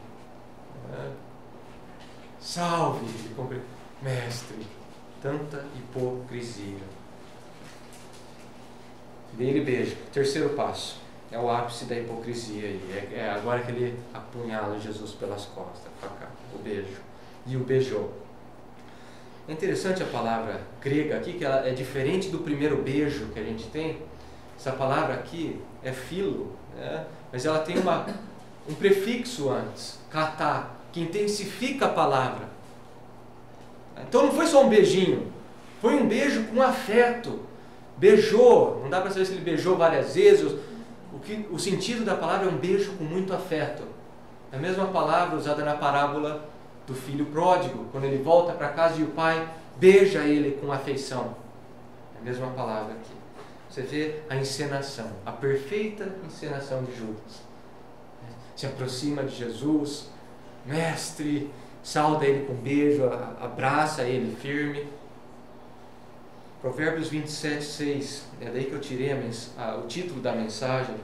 Salve, mestre. Tanta hipocrisia. Daí ele beija. Terceiro passo. É o ápice da hipocrisia aí. É agora que ele apunhala Jesus pelas costas, para cá, o beijo. E o beijou. É interessante a palavra grega aqui, que ela é diferente do primeiro beijo que a gente tem. Essa palavra aqui é filo, mas ela tem um prefixo antes, katá, que intensifica a palavra. Então não foi só um beijinho, foi um beijo com afeto. Beijou, não dá para saber se ele beijou várias vezes. O sentido da palavra é um beijo com muito afeto. É a mesma palavra usada na parábola do filho pródigo, quando ele volta para casa e o pai beija ele com afeição. É a mesma palavra aqui. Você vê a encenação, a perfeita encenação de Judas. Se aproxima de Jesus, mestre, sauda ele com beijo, abraça ele firme. Provérbios 27, 6, é daí que eu tirei o título da mensagem,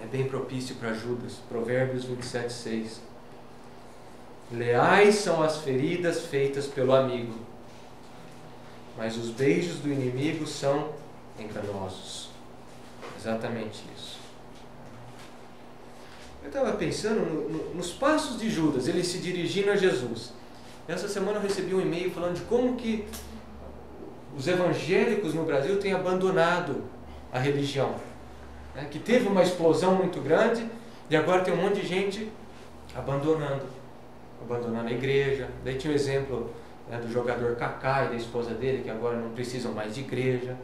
é bem propício para Judas. Provérbios 27, 6. Leais são as feridas feitas pelo amigo, mas os beijos do inimigo são enganosos. Exatamente isso. Eu estava pensando nos passos de Judas, ele se dirigindo a Jesus. Essa semana eu recebi um e-mail falando de como que os evangélicos no Brasil têm abandonado a religião, que teve uma explosão muito grande e agora tem um monte de gente abandonando a igreja. Daí tinha o exemplo do jogador Kaká e da esposa dele, que agora não precisam mais de igreja.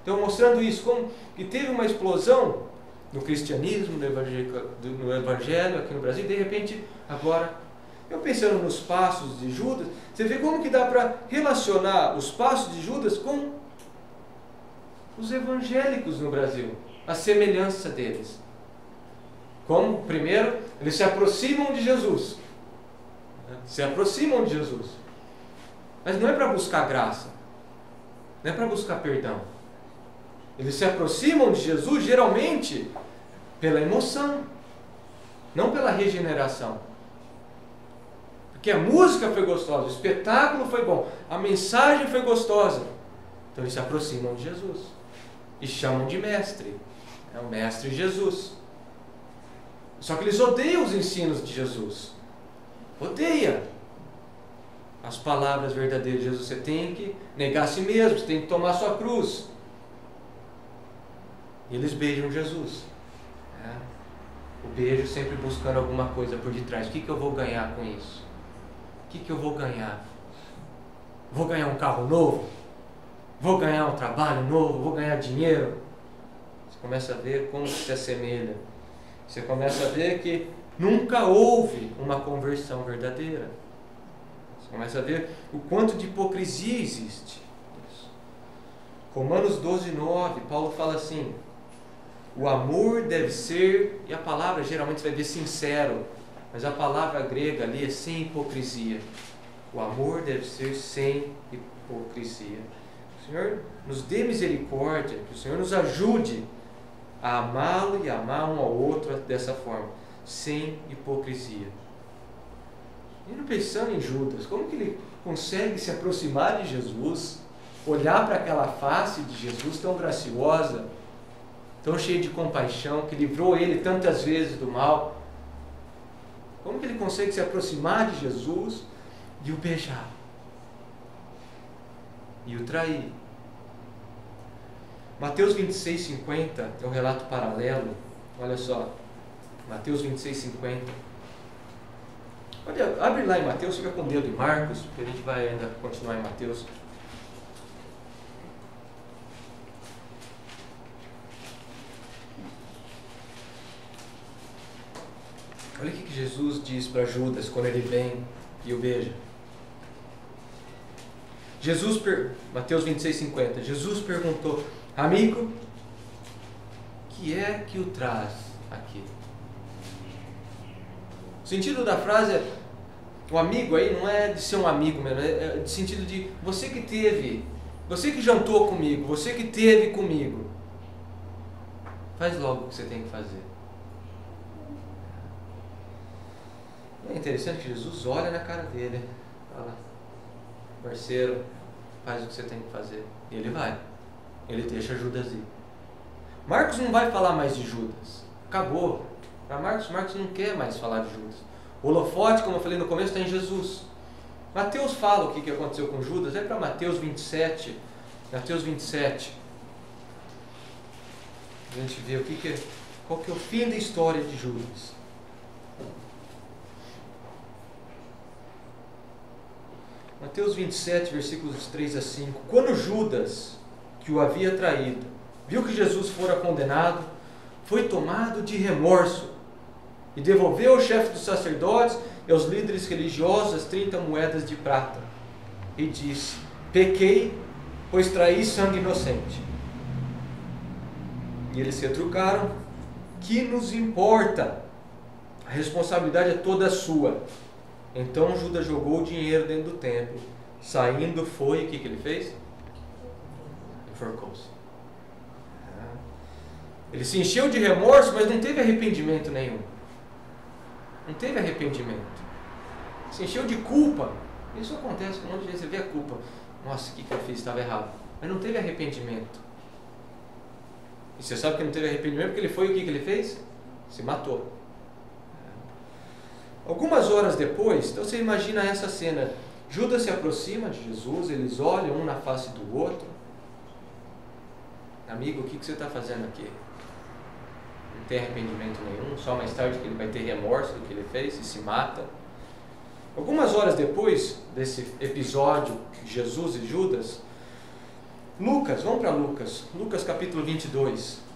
Então mostrando isso, como que teve uma explosão no cristianismo, no evangelho aqui no Brasil, e de repente agora, eu pensando nos passos de Judas, você vê como que dá para relacionar os passos de Judas com os evangélicos no Brasil, a semelhança deles. Como, primeiro, eles se aproximam de Jesus. Se aproximam de Jesus. Mas não é para buscar graça, não é para buscar perdão. Eles se aproximam de Jesus geralmente pela emoção, não pela regeneração. Porque a música foi gostosa, o espetáculo foi bom, a mensagem foi gostosa. Então eles se aproximam de Jesus e chamam de mestre. É o mestre Jesus. Só que eles odeiam os ensinos de Jesus. Odeia as palavras verdadeiras de Jesus. Você tem que negar a si mesmo, você tem que tomar a sua cruz. E eles beijam Jesus. O beijo sempre buscando alguma coisa por detrás. O que eu vou ganhar com isso? O que eu vou ganhar? Vou ganhar um carro novo? Vou ganhar um trabalho novo? Vou ganhar dinheiro? Você começa a ver como se assemelha. Você começa a ver que nunca houve uma conversão verdadeira. Você começa a ver o quanto de hipocrisia existe. Romanos 12, 9, Paulo fala assim: O amor deve ser, e a palavra geralmente você vai ver sincero, mas a palavra grega ali é sem hipocrisia. O amor deve ser sem hipocrisia. O Senhor nos dê misericórdia, que o Senhor nos ajude a amá-lo e amar um ao outro dessa forma, sem hipocrisia. E pensando em Judas, como que ele consegue se aproximar de Jesus, olhar para aquela face de Jesus tão graciosa, tão cheia de compaixão, que livrou ele tantas vezes do mal? Como que ele consegue se aproximar de Jesus e o beijar? E o trair? Mateus 26:50 é um relato paralelo. Olha só, Mateus 26:50. Olha, abre lá em Mateus, fica com o dedo em Marcos, porque a gente vai ainda continuar em Mateus. Olha o que Jesus diz para Judas quando ele vem e o beija. Mateus 26:50. Jesus perguntou: amigo, que é que o traz aqui? O sentido da frase é, o amigo aí não é de ser um amigo mesmo, é de sentido de você que jantou comigo, você que teve comigo, faz logo o que você tem que fazer. É interessante que Jesus olha na cara dele, fala: parceiro, faz o que você tem que fazer. E ele vai. Ele deixa Judas ir. Marcos não vai falar mais de Judas. Acabou. Para Marcos não quer mais falar de Judas. O holofote, como eu falei no começo, está em Jesus. Mateus fala o que aconteceu com Judas. É para Mateus 27. Mateus 27. A gente vê qual que é o fim da história de Judas. Mateus 27, versículos 3 a 5. Quando Judas, que o havia traído, viu que Jesus fora condenado, foi tomado de remorso e devolveu ao chefe dos sacerdotes e aos líderes religiosos as 30 moedas de prata. E disse: pequei, pois traí sangue inocente. E eles se retrucaram: que nos importa? A responsabilidade é toda sua. Então Judas jogou o dinheiro dentro do templo. Saindo foi, o que ele fez? Enforcou-se. Ele se encheu de remorso, mas não teve arrependimento nenhum. Não teve arrependimento. Se encheu de culpa. Isso acontece com um monte de gente. Você vê a culpa. Nossa, o que eu fiz? Estava errado. Mas não teve arrependimento. E você sabe que não teve arrependimento porque ele foi, o que ele fez? Se matou. Algumas horas depois, então você imagina essa cena. Judas se aproxima de Jesus, eles olham um na face do outro. Amigo, o que você está fazendo aqui? Não tem arrependimento nenhum, só mais tarde que ele vai ter remorso do que ele fez e se mata. Algumas horas depois desse episódio de Jesus e Judas, Lucas, vamos para Lucas, Lucas capítulo 22.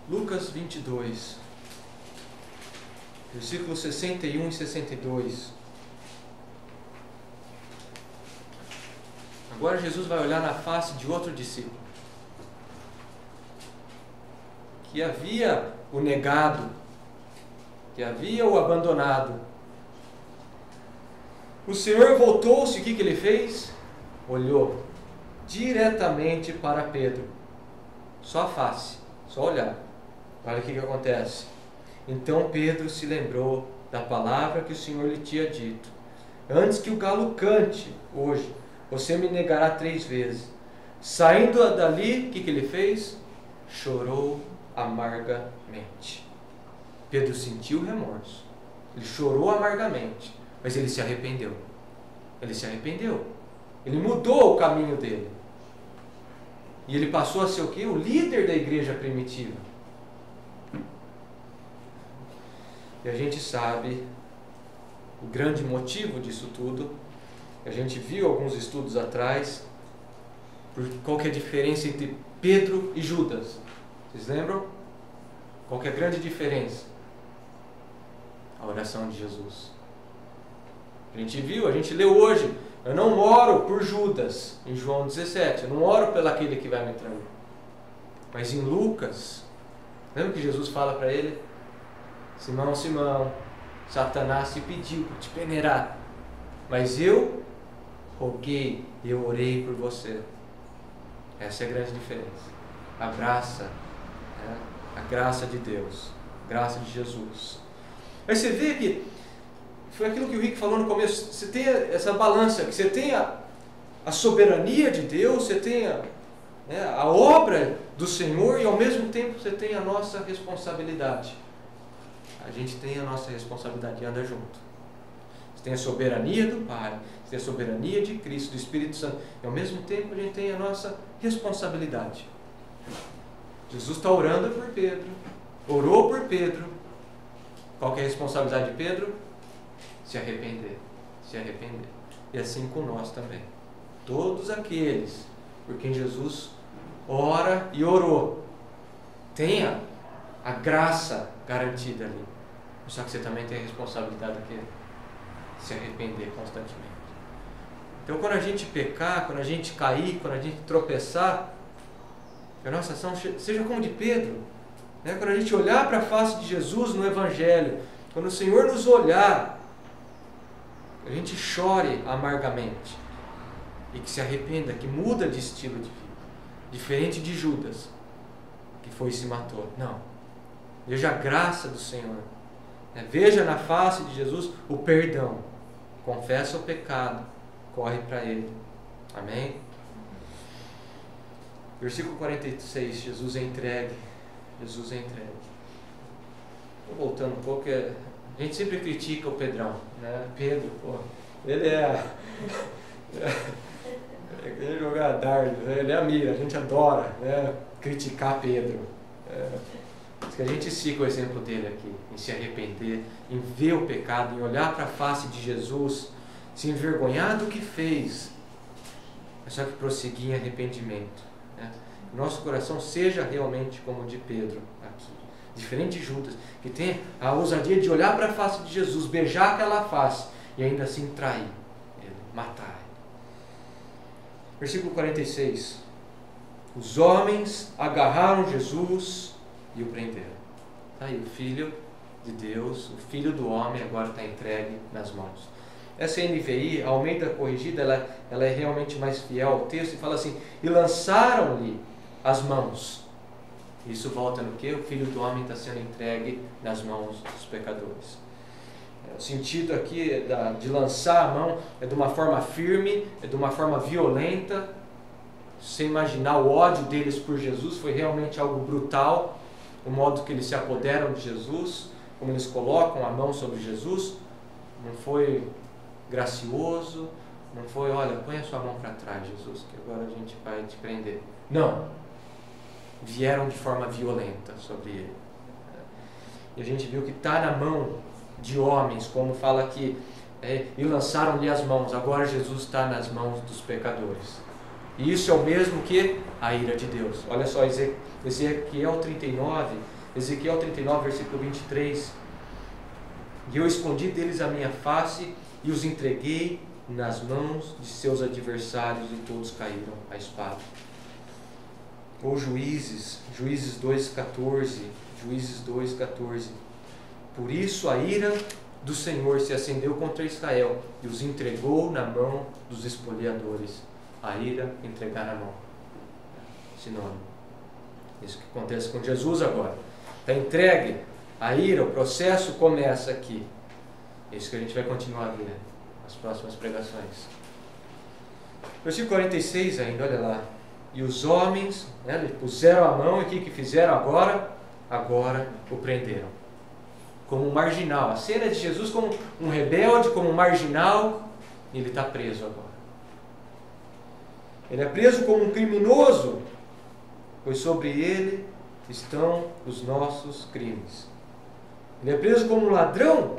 Lucas 22, versículos 61 e 62. Agora Jesus vai olhar na face de outro discípulo, que havia o negado, que havia o abandonado. O Senhor voltou-se, o que ele fez? Olhou diretamente para Pedro, só a face, só olhar. Olha o que acontece. Então Pedro se lembrou da palavra que o Senhor lhe tinha dito: antes que o galo cante hoje, você me negará 3 vezes. Saindo dali, o que ele fez? Chorou amargamente. Pedro sentiu remorso. Ele chorou amargamente, mas ele se arrependeu. Ele se arrependeu. Ele mudou o caminho dele. E ele passou a ser o quê? O líder da igreja primitiva. E a gente sabe o grande motivo disso tudo. A gente viu alguns estudos atrás. Qual que é a diferença entre Pedro e Judas? Vocês lembram? Qual que é a grande diferença? A oração de Jesus. A gente viu, a gente leu hoje. Eu não oro por Judas, em João 17. Eu não oro pelo aquele que vai me trair. Mas em Lucas, lembra que Jesus fala para ele? Simão, Simão, Satanás te pediu para te peneirar, mas eu roguei, eu orei por você. Essa é a grande diferença. A graça, a graça de Deus, a graça de Jesus. Aí você vê que foi aquilo que o Rick falou no começo. Você tem essa balança, que você tem a soberania de Deus, você tem a obra do Senhor, e ao mesmo tempo você tem a nossa responsabilidade. A gente tem a nossa responsabilidade de andar junto. Você tem a soberania do Pai, você tem a soberania de Cristo, do Espírito Santo, e ao mesmo tempo a gente tem a nossa responsabilidade. Jesus está orando por Pedro, orou por Pedro. Qual que é a responsabilidade de Pedro? Se arrepender, se arrepender. E assim com nós também. Todos aqueles por quem Jesus ora e orou, tenha a graça garantida ali. Só que você também tem a responsabilidade de se arrepender constantemente. Então, quando a gente pecar, quando a gente cair, quando a gente tropeçar, que a nossa ação seja como de Pedro, né? Quando a gente olhar para a face de Jesus no Evangelho, quando o Senhor nos olhar, a gente chore amargamente e que se arrependa, que muda de estilo de vida, diferente de Judas, que foi e se matou. Não. Veja a graça do Senhor. Veja na face de Jesus o perdão. Confessa o pecado, corre para Ele. Amém? Versículo 46, Jesus é entregue. Jesus é entregue. Estou voltando um pouco, a gente sempre critica o Pedrão, né? Pedro, ele é jogar dardo, né? Ele é a mira, a gente adora, né, criticar Pedro. Que a gente siga o exemplo dele aqui, em se arrepender, em ver o pecado, em olhar para a face de Jesus, se envergonhar do que fez, mas só que prosseguir em arrependimento. Né? Nosso coração seja realmente como o de Pedro aqui, diferente de Judas, que tem a ousadia de olhar para a face de Jesus, beijar aquela face e ainda assim trair ele, matar ele. Versículo 46. Os homens agarraram Jesus e o prenderam. Está aí, o Filho de Deus, o Filho do Homem, agora está entregue nas mãos. Essa NVI, a Almeida Corrigida, ela é realmente mais fiel ao texto e fala assim: e lançaram-lhe as mãos. Isso volta no que? O Filho do Homem está sendo entregue nas mãos dos pecadores. O sentido aqui de lançar a mão é de uma forma firme, é de uma forma violenta. Se você imaginar o ódio deles por Jesus, foi realmente algo brutal. O modo que eles se apoderam de Jesus, como eles colocam a mão sobre Jesus, não foi gracioso, não foi, olha, põe a sua mão para trás, Jesus, que agora a gente vai te prender. Não. Vieram de forma violenta sobre ele. E a gente viu que está na mão de homens, como fala aqui, e lançaram-lhe as mãos. Agora Jesus está nas mãos dos pecadores. E isso é o mesmo que a ira de Deus. Olha só, Ezequiel 39, versículo 23. E eu escondi deles a minha face e os entreguei nas mãos de seus adversários e todos caíram à espada. Ou Juízes 2,14. Por isso a ira do Senhor se acendeu contra Israel e os entregou na mão dos espoliadores. A ira, entregar na mão. Sinônimo. Isso que acontece com Jesus agora. Está entregue a ira, o processo começa aqui. Isso que a gente vai continuar a ver nas próximas pregações. Versículo 46 ainda, olha lá. E os homens, lhe puseram a mão e o que fizeram agora? Agora o prenderam. Como um marginal. A cena de Jesus como um rebelde, como um marginal, e ele está preso agora. Ele é preso como um criminoso, pois sobre ele estão os nossos crimes. Ele é preso como um ladrão,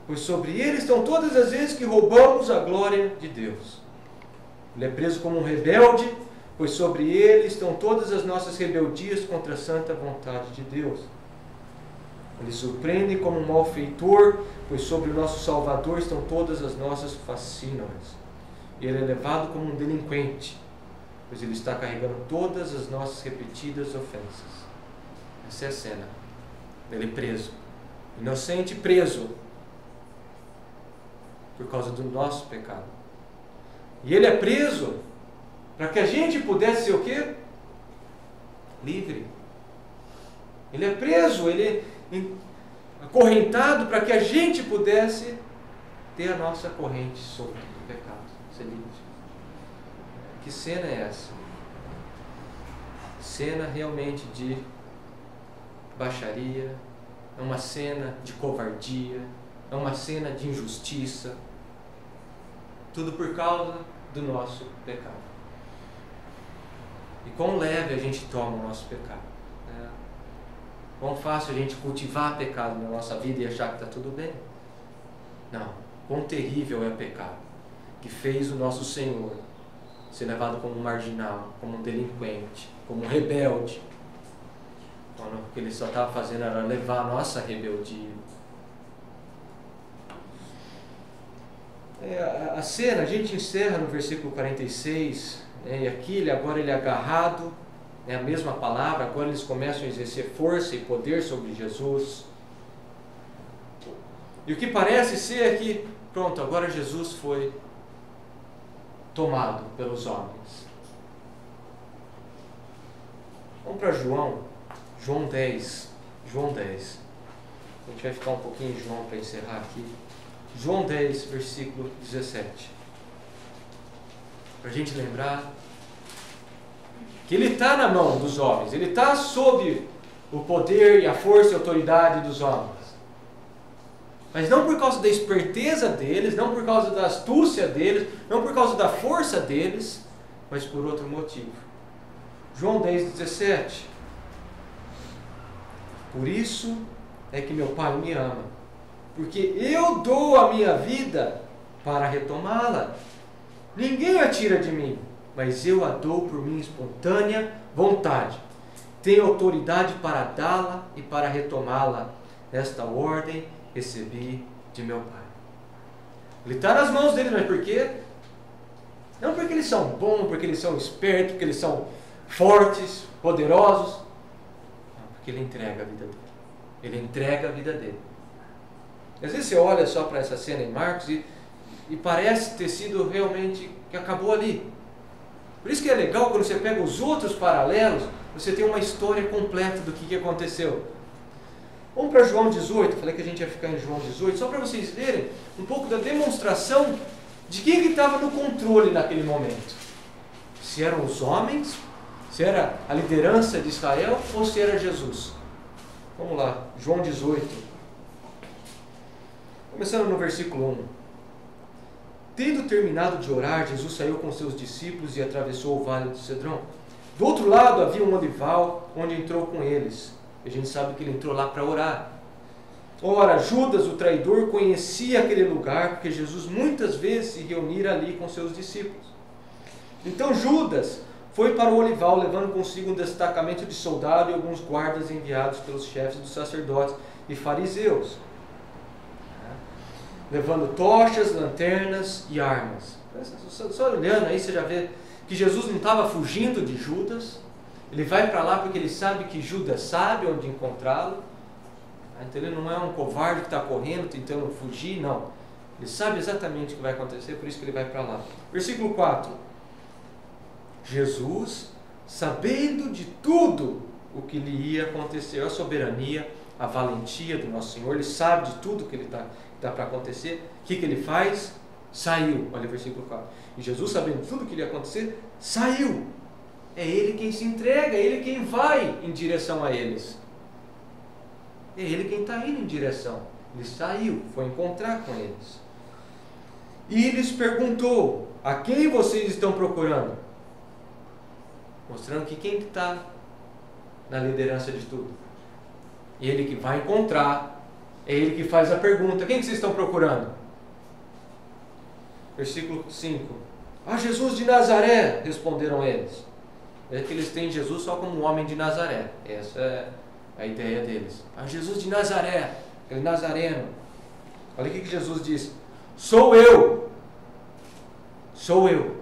pois sobre ele estão todas as vezes que roubamos a glória de Deus. Ele é preso como um rebelde, pois sobre ele estão todas as nossas rebeldias contra a santa vontade de Deus. Ele surpreende como um malfeitor, pois sobre o nosso Salvador estão todas as nossas facínoras. e ele é levado como um delinquente, pois ele está carregando todas as nossas repetidas ofensas. Essa é a cena. Ele preso, inocente preso, por causa do nosso pecado. E ele é preso para que a gente pudesse ser o quê? Livre. Ele é preso, ele é acorrentado para que a gente pudesse ter a nossa corrente solta do pecado, ser livre. Que cena é essa? Cena realmente de baixaria, é uma cena de covardia, é uma cena de injustiça, tudo por causa do nosso pecado. E quão leve a gente toma o nosso pecado, né? Quão fácil a gente cultivar pecado na nossa vida e achar que está tudo bem. Não, quão terrível é o pecado que fez o nosso Senhor ser levado como um marginal, como um delinquente, como um rebelde, quando o que ele só estava fazendo era levar a nossa rebeldia. A cena, a gente encerra no versículo 46, e aqui agora ele é agarrado, é a mesma palavra, agora eles começam a exercer força e poder sobre Jesus. E o que parece ser é que, pronto, agora Jesus foi tomado pelos homens. Vamos para João 10. A gente vai ficar um pouquinho em João para encerrar aqui. João 10, versículo 17. Para a gente lembrar que ele está na mão dos homens, ele está sob o poder e a força e a autoridade dos homens. Mas não por causa da esperteza deles, não por causa da astúcia deles, não por causa da força deles, mas por outro motivo. João 10, 17. Por isso é que meu Pai me ama, porque eu dou a minha vida para retomá-la. Ninguém a tira de mim, mas eu a dou por minha espontânea vontade. Tenho autoridade para dá-la e para retomá-la. Esta ordem recebi de meu Pai. Ele está nas mãos dele, mas por quê? Não porque eles são bons, porque eles são espertos, porque eles são fortes, poderosos. Não, porque ele entrega a vida dele. Ele entrega a vida dele. Às vezes você olha só para essa cena em Marcos e parece ter sido realmente que acabou ali. Por isso que é legal quando você pega os outros paralelos, você tem uma história completa do que aconteceu. Vamos para João 18, falei que a gente ia ficar em João 18, só para vocês verem um pouco da demonstração de quem que estava no controle naquele momento. Se eram os homens, se era a liderança de Israel ou se era Jesus. Vamos lá, João 18. Começando no versículo 1. Tendo terminado de orar, Jesus saiu com seus discípulos e atravessou o vale do Cedrão. Do outro lado havia um olival, onde entrou com eles. A gente sabe que ele entrou lá para orar. Ora, Judas, o traidor, conhecia aquele lugar, porque Jesus muitas vezes se reunira ali com seus discípulos. Então Judas foi para o olival, levando consigo um destacamento de soldados e alguns guardas enviados pelos chefes dos sacerdotes e fariseus, levando tochas, lanternas e armas. Só olhando aí você já vê que Jesus não estava fugindo de Judas. Ele vai para lá porque ele sabe que Judas sabe onde encontrá-lo. Então ele não é um covarde que está correndo, tentando fugir, não. Ele sabe exatamente o que vai acontecer, por isso que ele vai para lá. Versículo 4. Jesus, sabendo de tudo o que lhe ia acontecer, a soberania, a valentia do nosso Senhor, ele sabe de tudo que ele está para acontecer. O que ele faz? Saiu. Olha o versículo 4. E Jesus, sabendo de tudo o que lhe ia acontecer, saiu. É ele quem se entrega, é ele quem vai em direção a eles. É ele quem está indo em direção. Ele saiu, foi encontrar com eles. E lhes perguntou: a quem vocês estão procurando? Mostrando que quem está na liderança de tudo? Ele que vai encontrar, é ele que faz a pergunta: quem que vocês estão procurando? Versículo 5. Ah, Jesus de Nazaré, responderam eles. É que eles têm Jesus só como um homem de Nazaré. Essa é a ideia deles. Ah, Jesus de Nazaré, aquele nazareno. Olha o que Jesus diz: sou eu. Sou eu.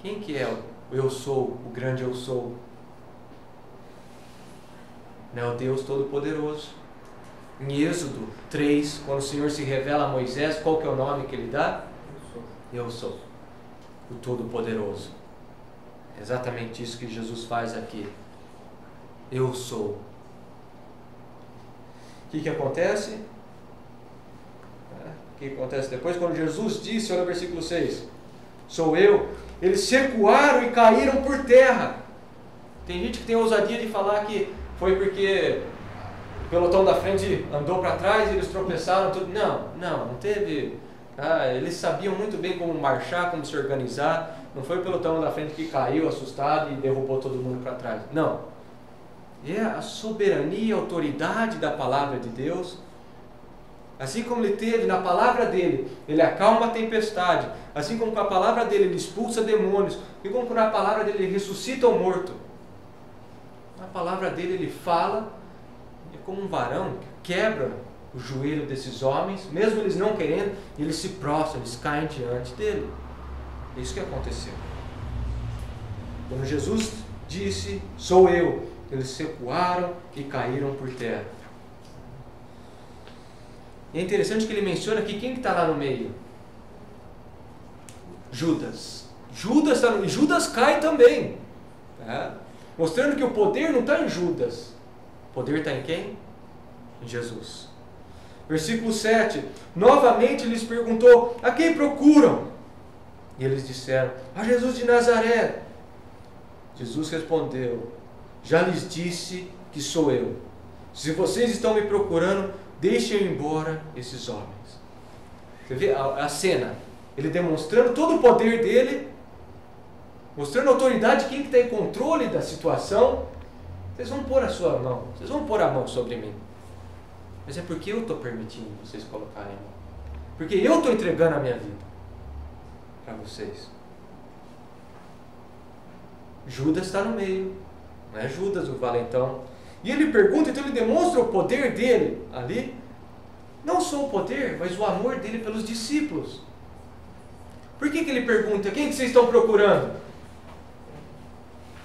Quem que é o eu sou, o grande eu sou? Não é o Deus Todo-Poderoso. Em Êxodo 3, quando o Senhor se revela a Moisés, qual que é o nome que ele dá? Eu sou o Todo-Poderoso. É exatamente isso que Jesus faz aqui. Eu sou. O que acontece? O que acontece depois? Quando Jesus disse, olha o versículo 6, sou eu, eles se recuaram e caíram por terra. Tem gente que tem a ousadia de falar que foi porque o pelotão da frente andou para trás e eles tropeçaram. Tudo. Não teve. Eles sabiam muito bem como marchar, como se organizar. Não foi o pelotão da frente que caiu assustado e derrubou todo mundo para trás. Não. É a soberania e a autoridade da palavra de Deus. Assim como ele teve na palavra dele, ele acalma a tempestade. Assim como com a palavra dele ele expulsa demônios. E como com a palavra dele ele ressuscita o morto. Na palavra dele ele fala, é como um varão que quebra o joelho desses homens, mesmo eles não querendo, eles se prostram, eles caem diante dele. É isso que aconteceu. Quando Jesus disse, sou eu, eles se recuaram e caíram por terra. E é interessante que ele menciona aqui quem que está lá no meio. Judas. Judas está no... E Judas cai também. Tá? Mostrando que o poder não está em Judas. O poder está em quem? Em Jesus. Versículo 7. Novamente lhes perguntou, a quem procuram? E eles disseram, a Jesus de Nazaré. Jesus respondeu, já lhes disse que sou eu. Se vocês estão me procurando, deixem embora esses homens. Você vê a cena, ele demonstrando todo o poder dele, mostrando a autoridade de quem está em controle da situação. Vocês vão pôr a sua mão, vocês vão pôr a mão sobre mim. Mas é porque eu estou permitindo vocês colocarem a mão. Porque eu estou entregando a minha vida para vocês. Judas está no meio, não é Judas o valentão. E ele pergunta, então ele demonstra o poder dele ali. Não só o poder, mas o amor dele pelos discípulos. Por que ele pergunta, quem que vocês estão procurando?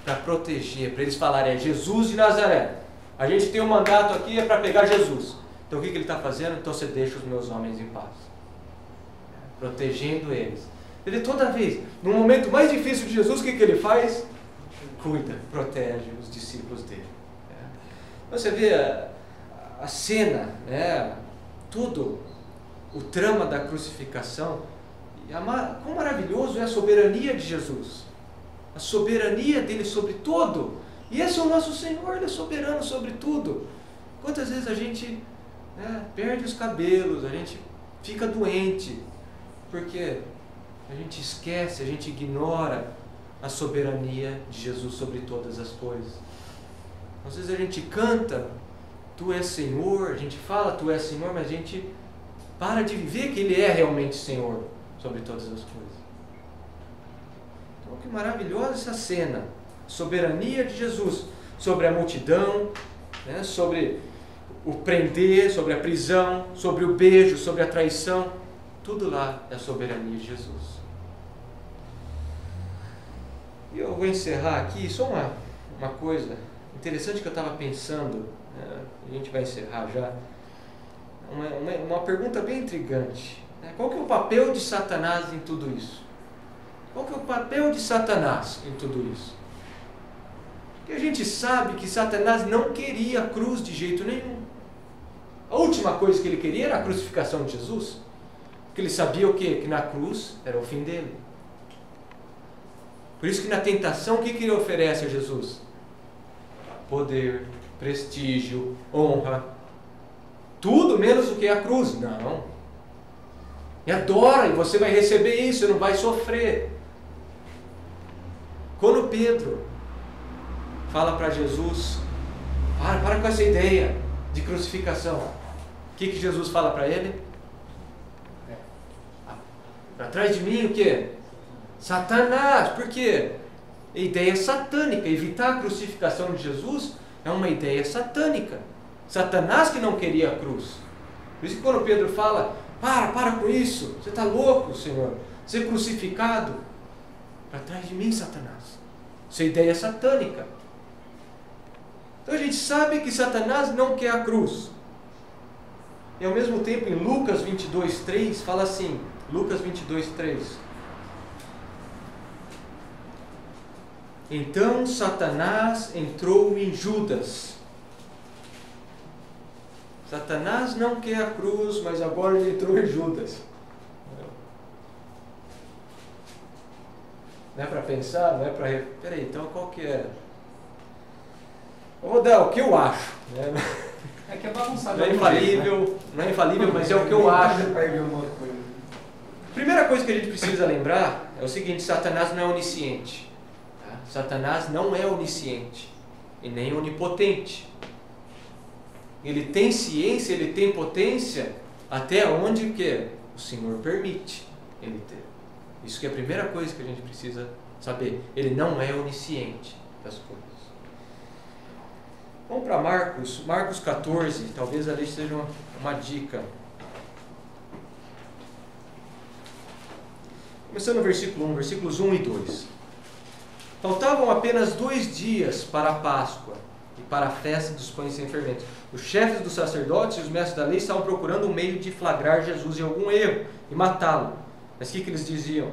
Para proteger, para eles falarem, é Jesus de Nazaré. A gente tem um mandato aqui, é para pegar Jesus. Então o que ele está fazendo? Então você deixa os meus homens em paz. Protegendo eles. Ele toda vez, no momento mais difícil de Jesus, o que ele faz? Cuida, protege os discípulos dele. Você vê a cena, tudo, o trama da crucificação, e quão maravilhoso é a soberania de Jesus, a soberania dele sobre tudo. E esse é o nosso Senhor, ele é soberano sobre tudo. Quantas vezes a gente perde os cabelos, a gente fica doente, porque a gente esquece, a gente ignora a soberania de Jesus sobre todas as coisas. Às vezes a gente canta, Tu és Senhor, a gente fala, Tu és Senhor, mas a gente para de viver que Ele é realmente Senhor sobre todas as coisas. Então, que maravilhosa essa cena, soberania de Jesus sobre a multidão, sobre o prender, sobre a prisão, sobre o beijo, sobre a traição, tudo lá é a soberania de Jesus. E eu vou encerrar aqui, só uma coisa interessante que eu estava pensando, a gente vai encerrar já, uma pergunta bem intrigante. Qual que é o papel de Satanás em tudo isso? Qual que é o papel de Satanás em tudo isso? Porque a gente sabe que Satanás não queria a cruz de jeito nenhum. A última coisa que ele queria era a crucificação de Jesus. Porque ele sabia o quê? Que na cruz era o fim dele. Por isso que na tentação, o que ele oferece a Jesus? Poder, prestígio, honra. Tudo menos do que a cruz. Não. Me adora e você vai receber isso, você não vai sofrer. Quando Pedro fala para Jesus, para com essa ideia de crucificação. O que Jesus fala para ele? Para trás de mim o quê? Satanás. Por quê? A ideia satânica. Evitar a crucificação de Jesus é uma ideia satânica. Satanás que não queria a cruz. Por isso que quando Pedro fala, para com isso, você está louco, Senhor. ser crucificado. Para trás de mim, Satanás. Isso é ideia satânica. Então a gente sabe que Satanás não quer a cruz. E ao mesmo tempo, em Lucas 22:3, fala assim, Lucas 22:3. Então Satanás entrou em Judas. Satanás não quer a cruz, mas agora ele entrou em Judas. Não é para pensar, não é para... Peraí, então qual que é? Eu vou dar o que eu acho. Né? É que é bagunçado. Não é infalível, não é infalível, mas é o que eu acho. Primeira coisa que a gente precisa lembrar é o seguinte: Satanás não é onisciente. Tá? Satanás não é onisciente e nem onipotente. Ele tem ciência, ele tem potência até onde que o Senhor permite ele ter. Isso que é a primeira coisa que a gente precisa saber. Ele não é onisciente das coisas. Vamos para Marcos 14, talvez ali seja uma dica. Começando no versículo 1, versículos 1 e 2. Faltavam apenas 2 dias para a Páscoa e para a festa dos pães sem fermento. Os chefes dos sacerdotes e os mestres da lei estavam procurando um meio de flagrar Jesus em algum erro e matá-lo. Mas o que eles diziam?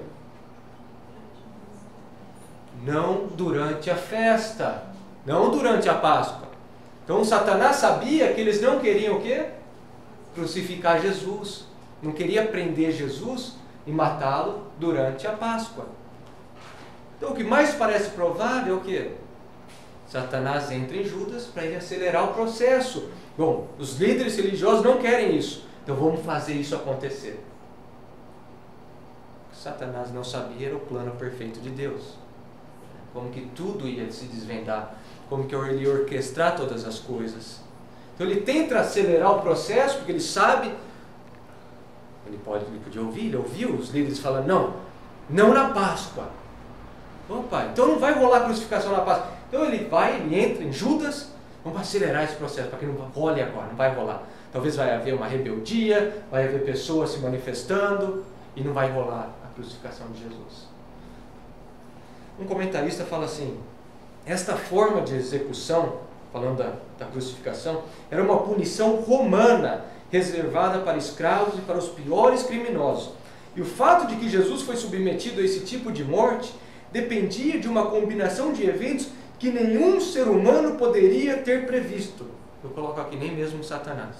Não durante a festa, não durante a Páscoa. Então Satanás sabia que eles não queriam o quê? Crucificar Jesus. Não queria prender Jesus e matá-lo durante a Páscoa. Então o que mais parece provável é o quê? Satanás entra em Judas para ele acelerar o processo. Bom, os líderes religiosos não querem isso, então vamos fazer isso acontecer. O que Satanás não sabia era o plano perfeito de Deus. Como que tudo ia se desvendar, como que ele ia orquestrar todas as coisas. Então ele tenta acelerar o processo, porque ele sabe, ele podia ouvir, ele ouviu os líderes falando, não na Páscoa. Opa, então não vai rolar a crucificação na Páscoa. Então ele entra em Judas, vamos acelerar esse processo, para que não role agora, não vai rolar. Talvez vai haver uma rebeldia, vai haver pessoas se manifestando, e não vai rolar a crucificação de Jesus. Um comentarista fala assim: esta forma de execução, falando da crucificação, era uma punição romana, reservada para escravos e para os piores criminosos. E o fato de que Jesus foi submetido a esse tipo de morte dependia de uma combinação de eventos que nenhum ser humano poderia ter previsto. Eu coloco aqui, nem mesmo Satanás.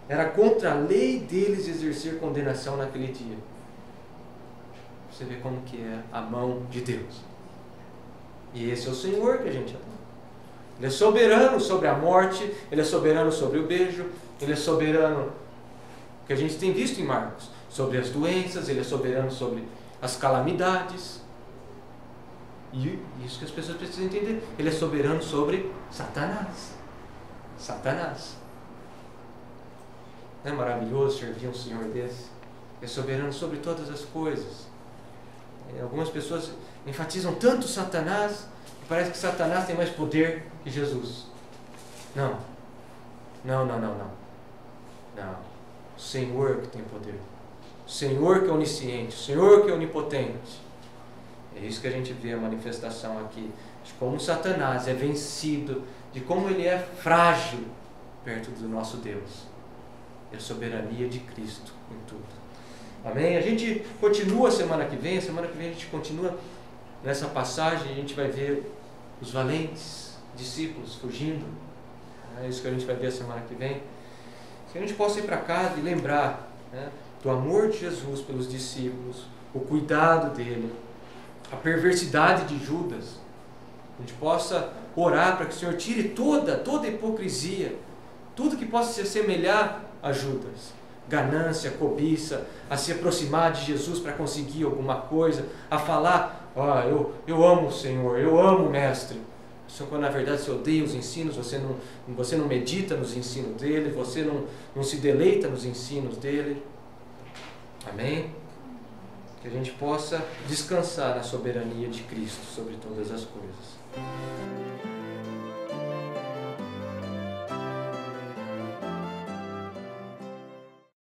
Era contra a lei deles exercer condenação naquele dia. Você vê como que é a mão de Deus. E esse é o Senhor que a gente ama. Ele é soberano sobre a morte, Ele é soberano sobre o beijo, Ele é soberano, que a gente tem visto em Marcos, sobre as doenças, Ele é soberano sobre as calamidades. E isso que as pessoas precisam entender. Ele é soberano sobre Satanás. Satanás. Não é maravilhoso servir um Senhor desse? Ele é soberano sobre todas as coisas. Algumas pessoas enfatizam tanto Satanás que parece que Satanás tem mais poder que Jesus. Não. O Senhor que tem poder. O Senhor que é onisciente. O Senhor que é onipotente. É isso que a gente vê a manifestação aqui. De como Satanás é vencido. De como ele é frágil perto do nosso Deus. E a soberania de Cristo em tudo. Amém? A gente continua semana que vem a gente continua nessa passagem, a gente vai ver os valentes discípulos fugindo. É isso que a gente vai ver a semana que vem. Que a gente possa ir para casa e lembrar, né, do amor de Jesus pelos discípulos, o cuidado dele, a perversidade de Judas. A gente possa orar para que o Senhor tire toda a hipocrisia, tudo que possa se assemelhar a Judas. Ganância, cobiça, a se aproximar de Jesus para conseguir alguma coisa, a falar, eu amo o Senhor, eu amo o Mestre. Só quando na verdade você odeia os ensinos, você não medita nos ensinos dele, você não se deleita nos ensinos dele. Amém? Que a gente possa descansar na soberania de Cristo sobre todas as coisas.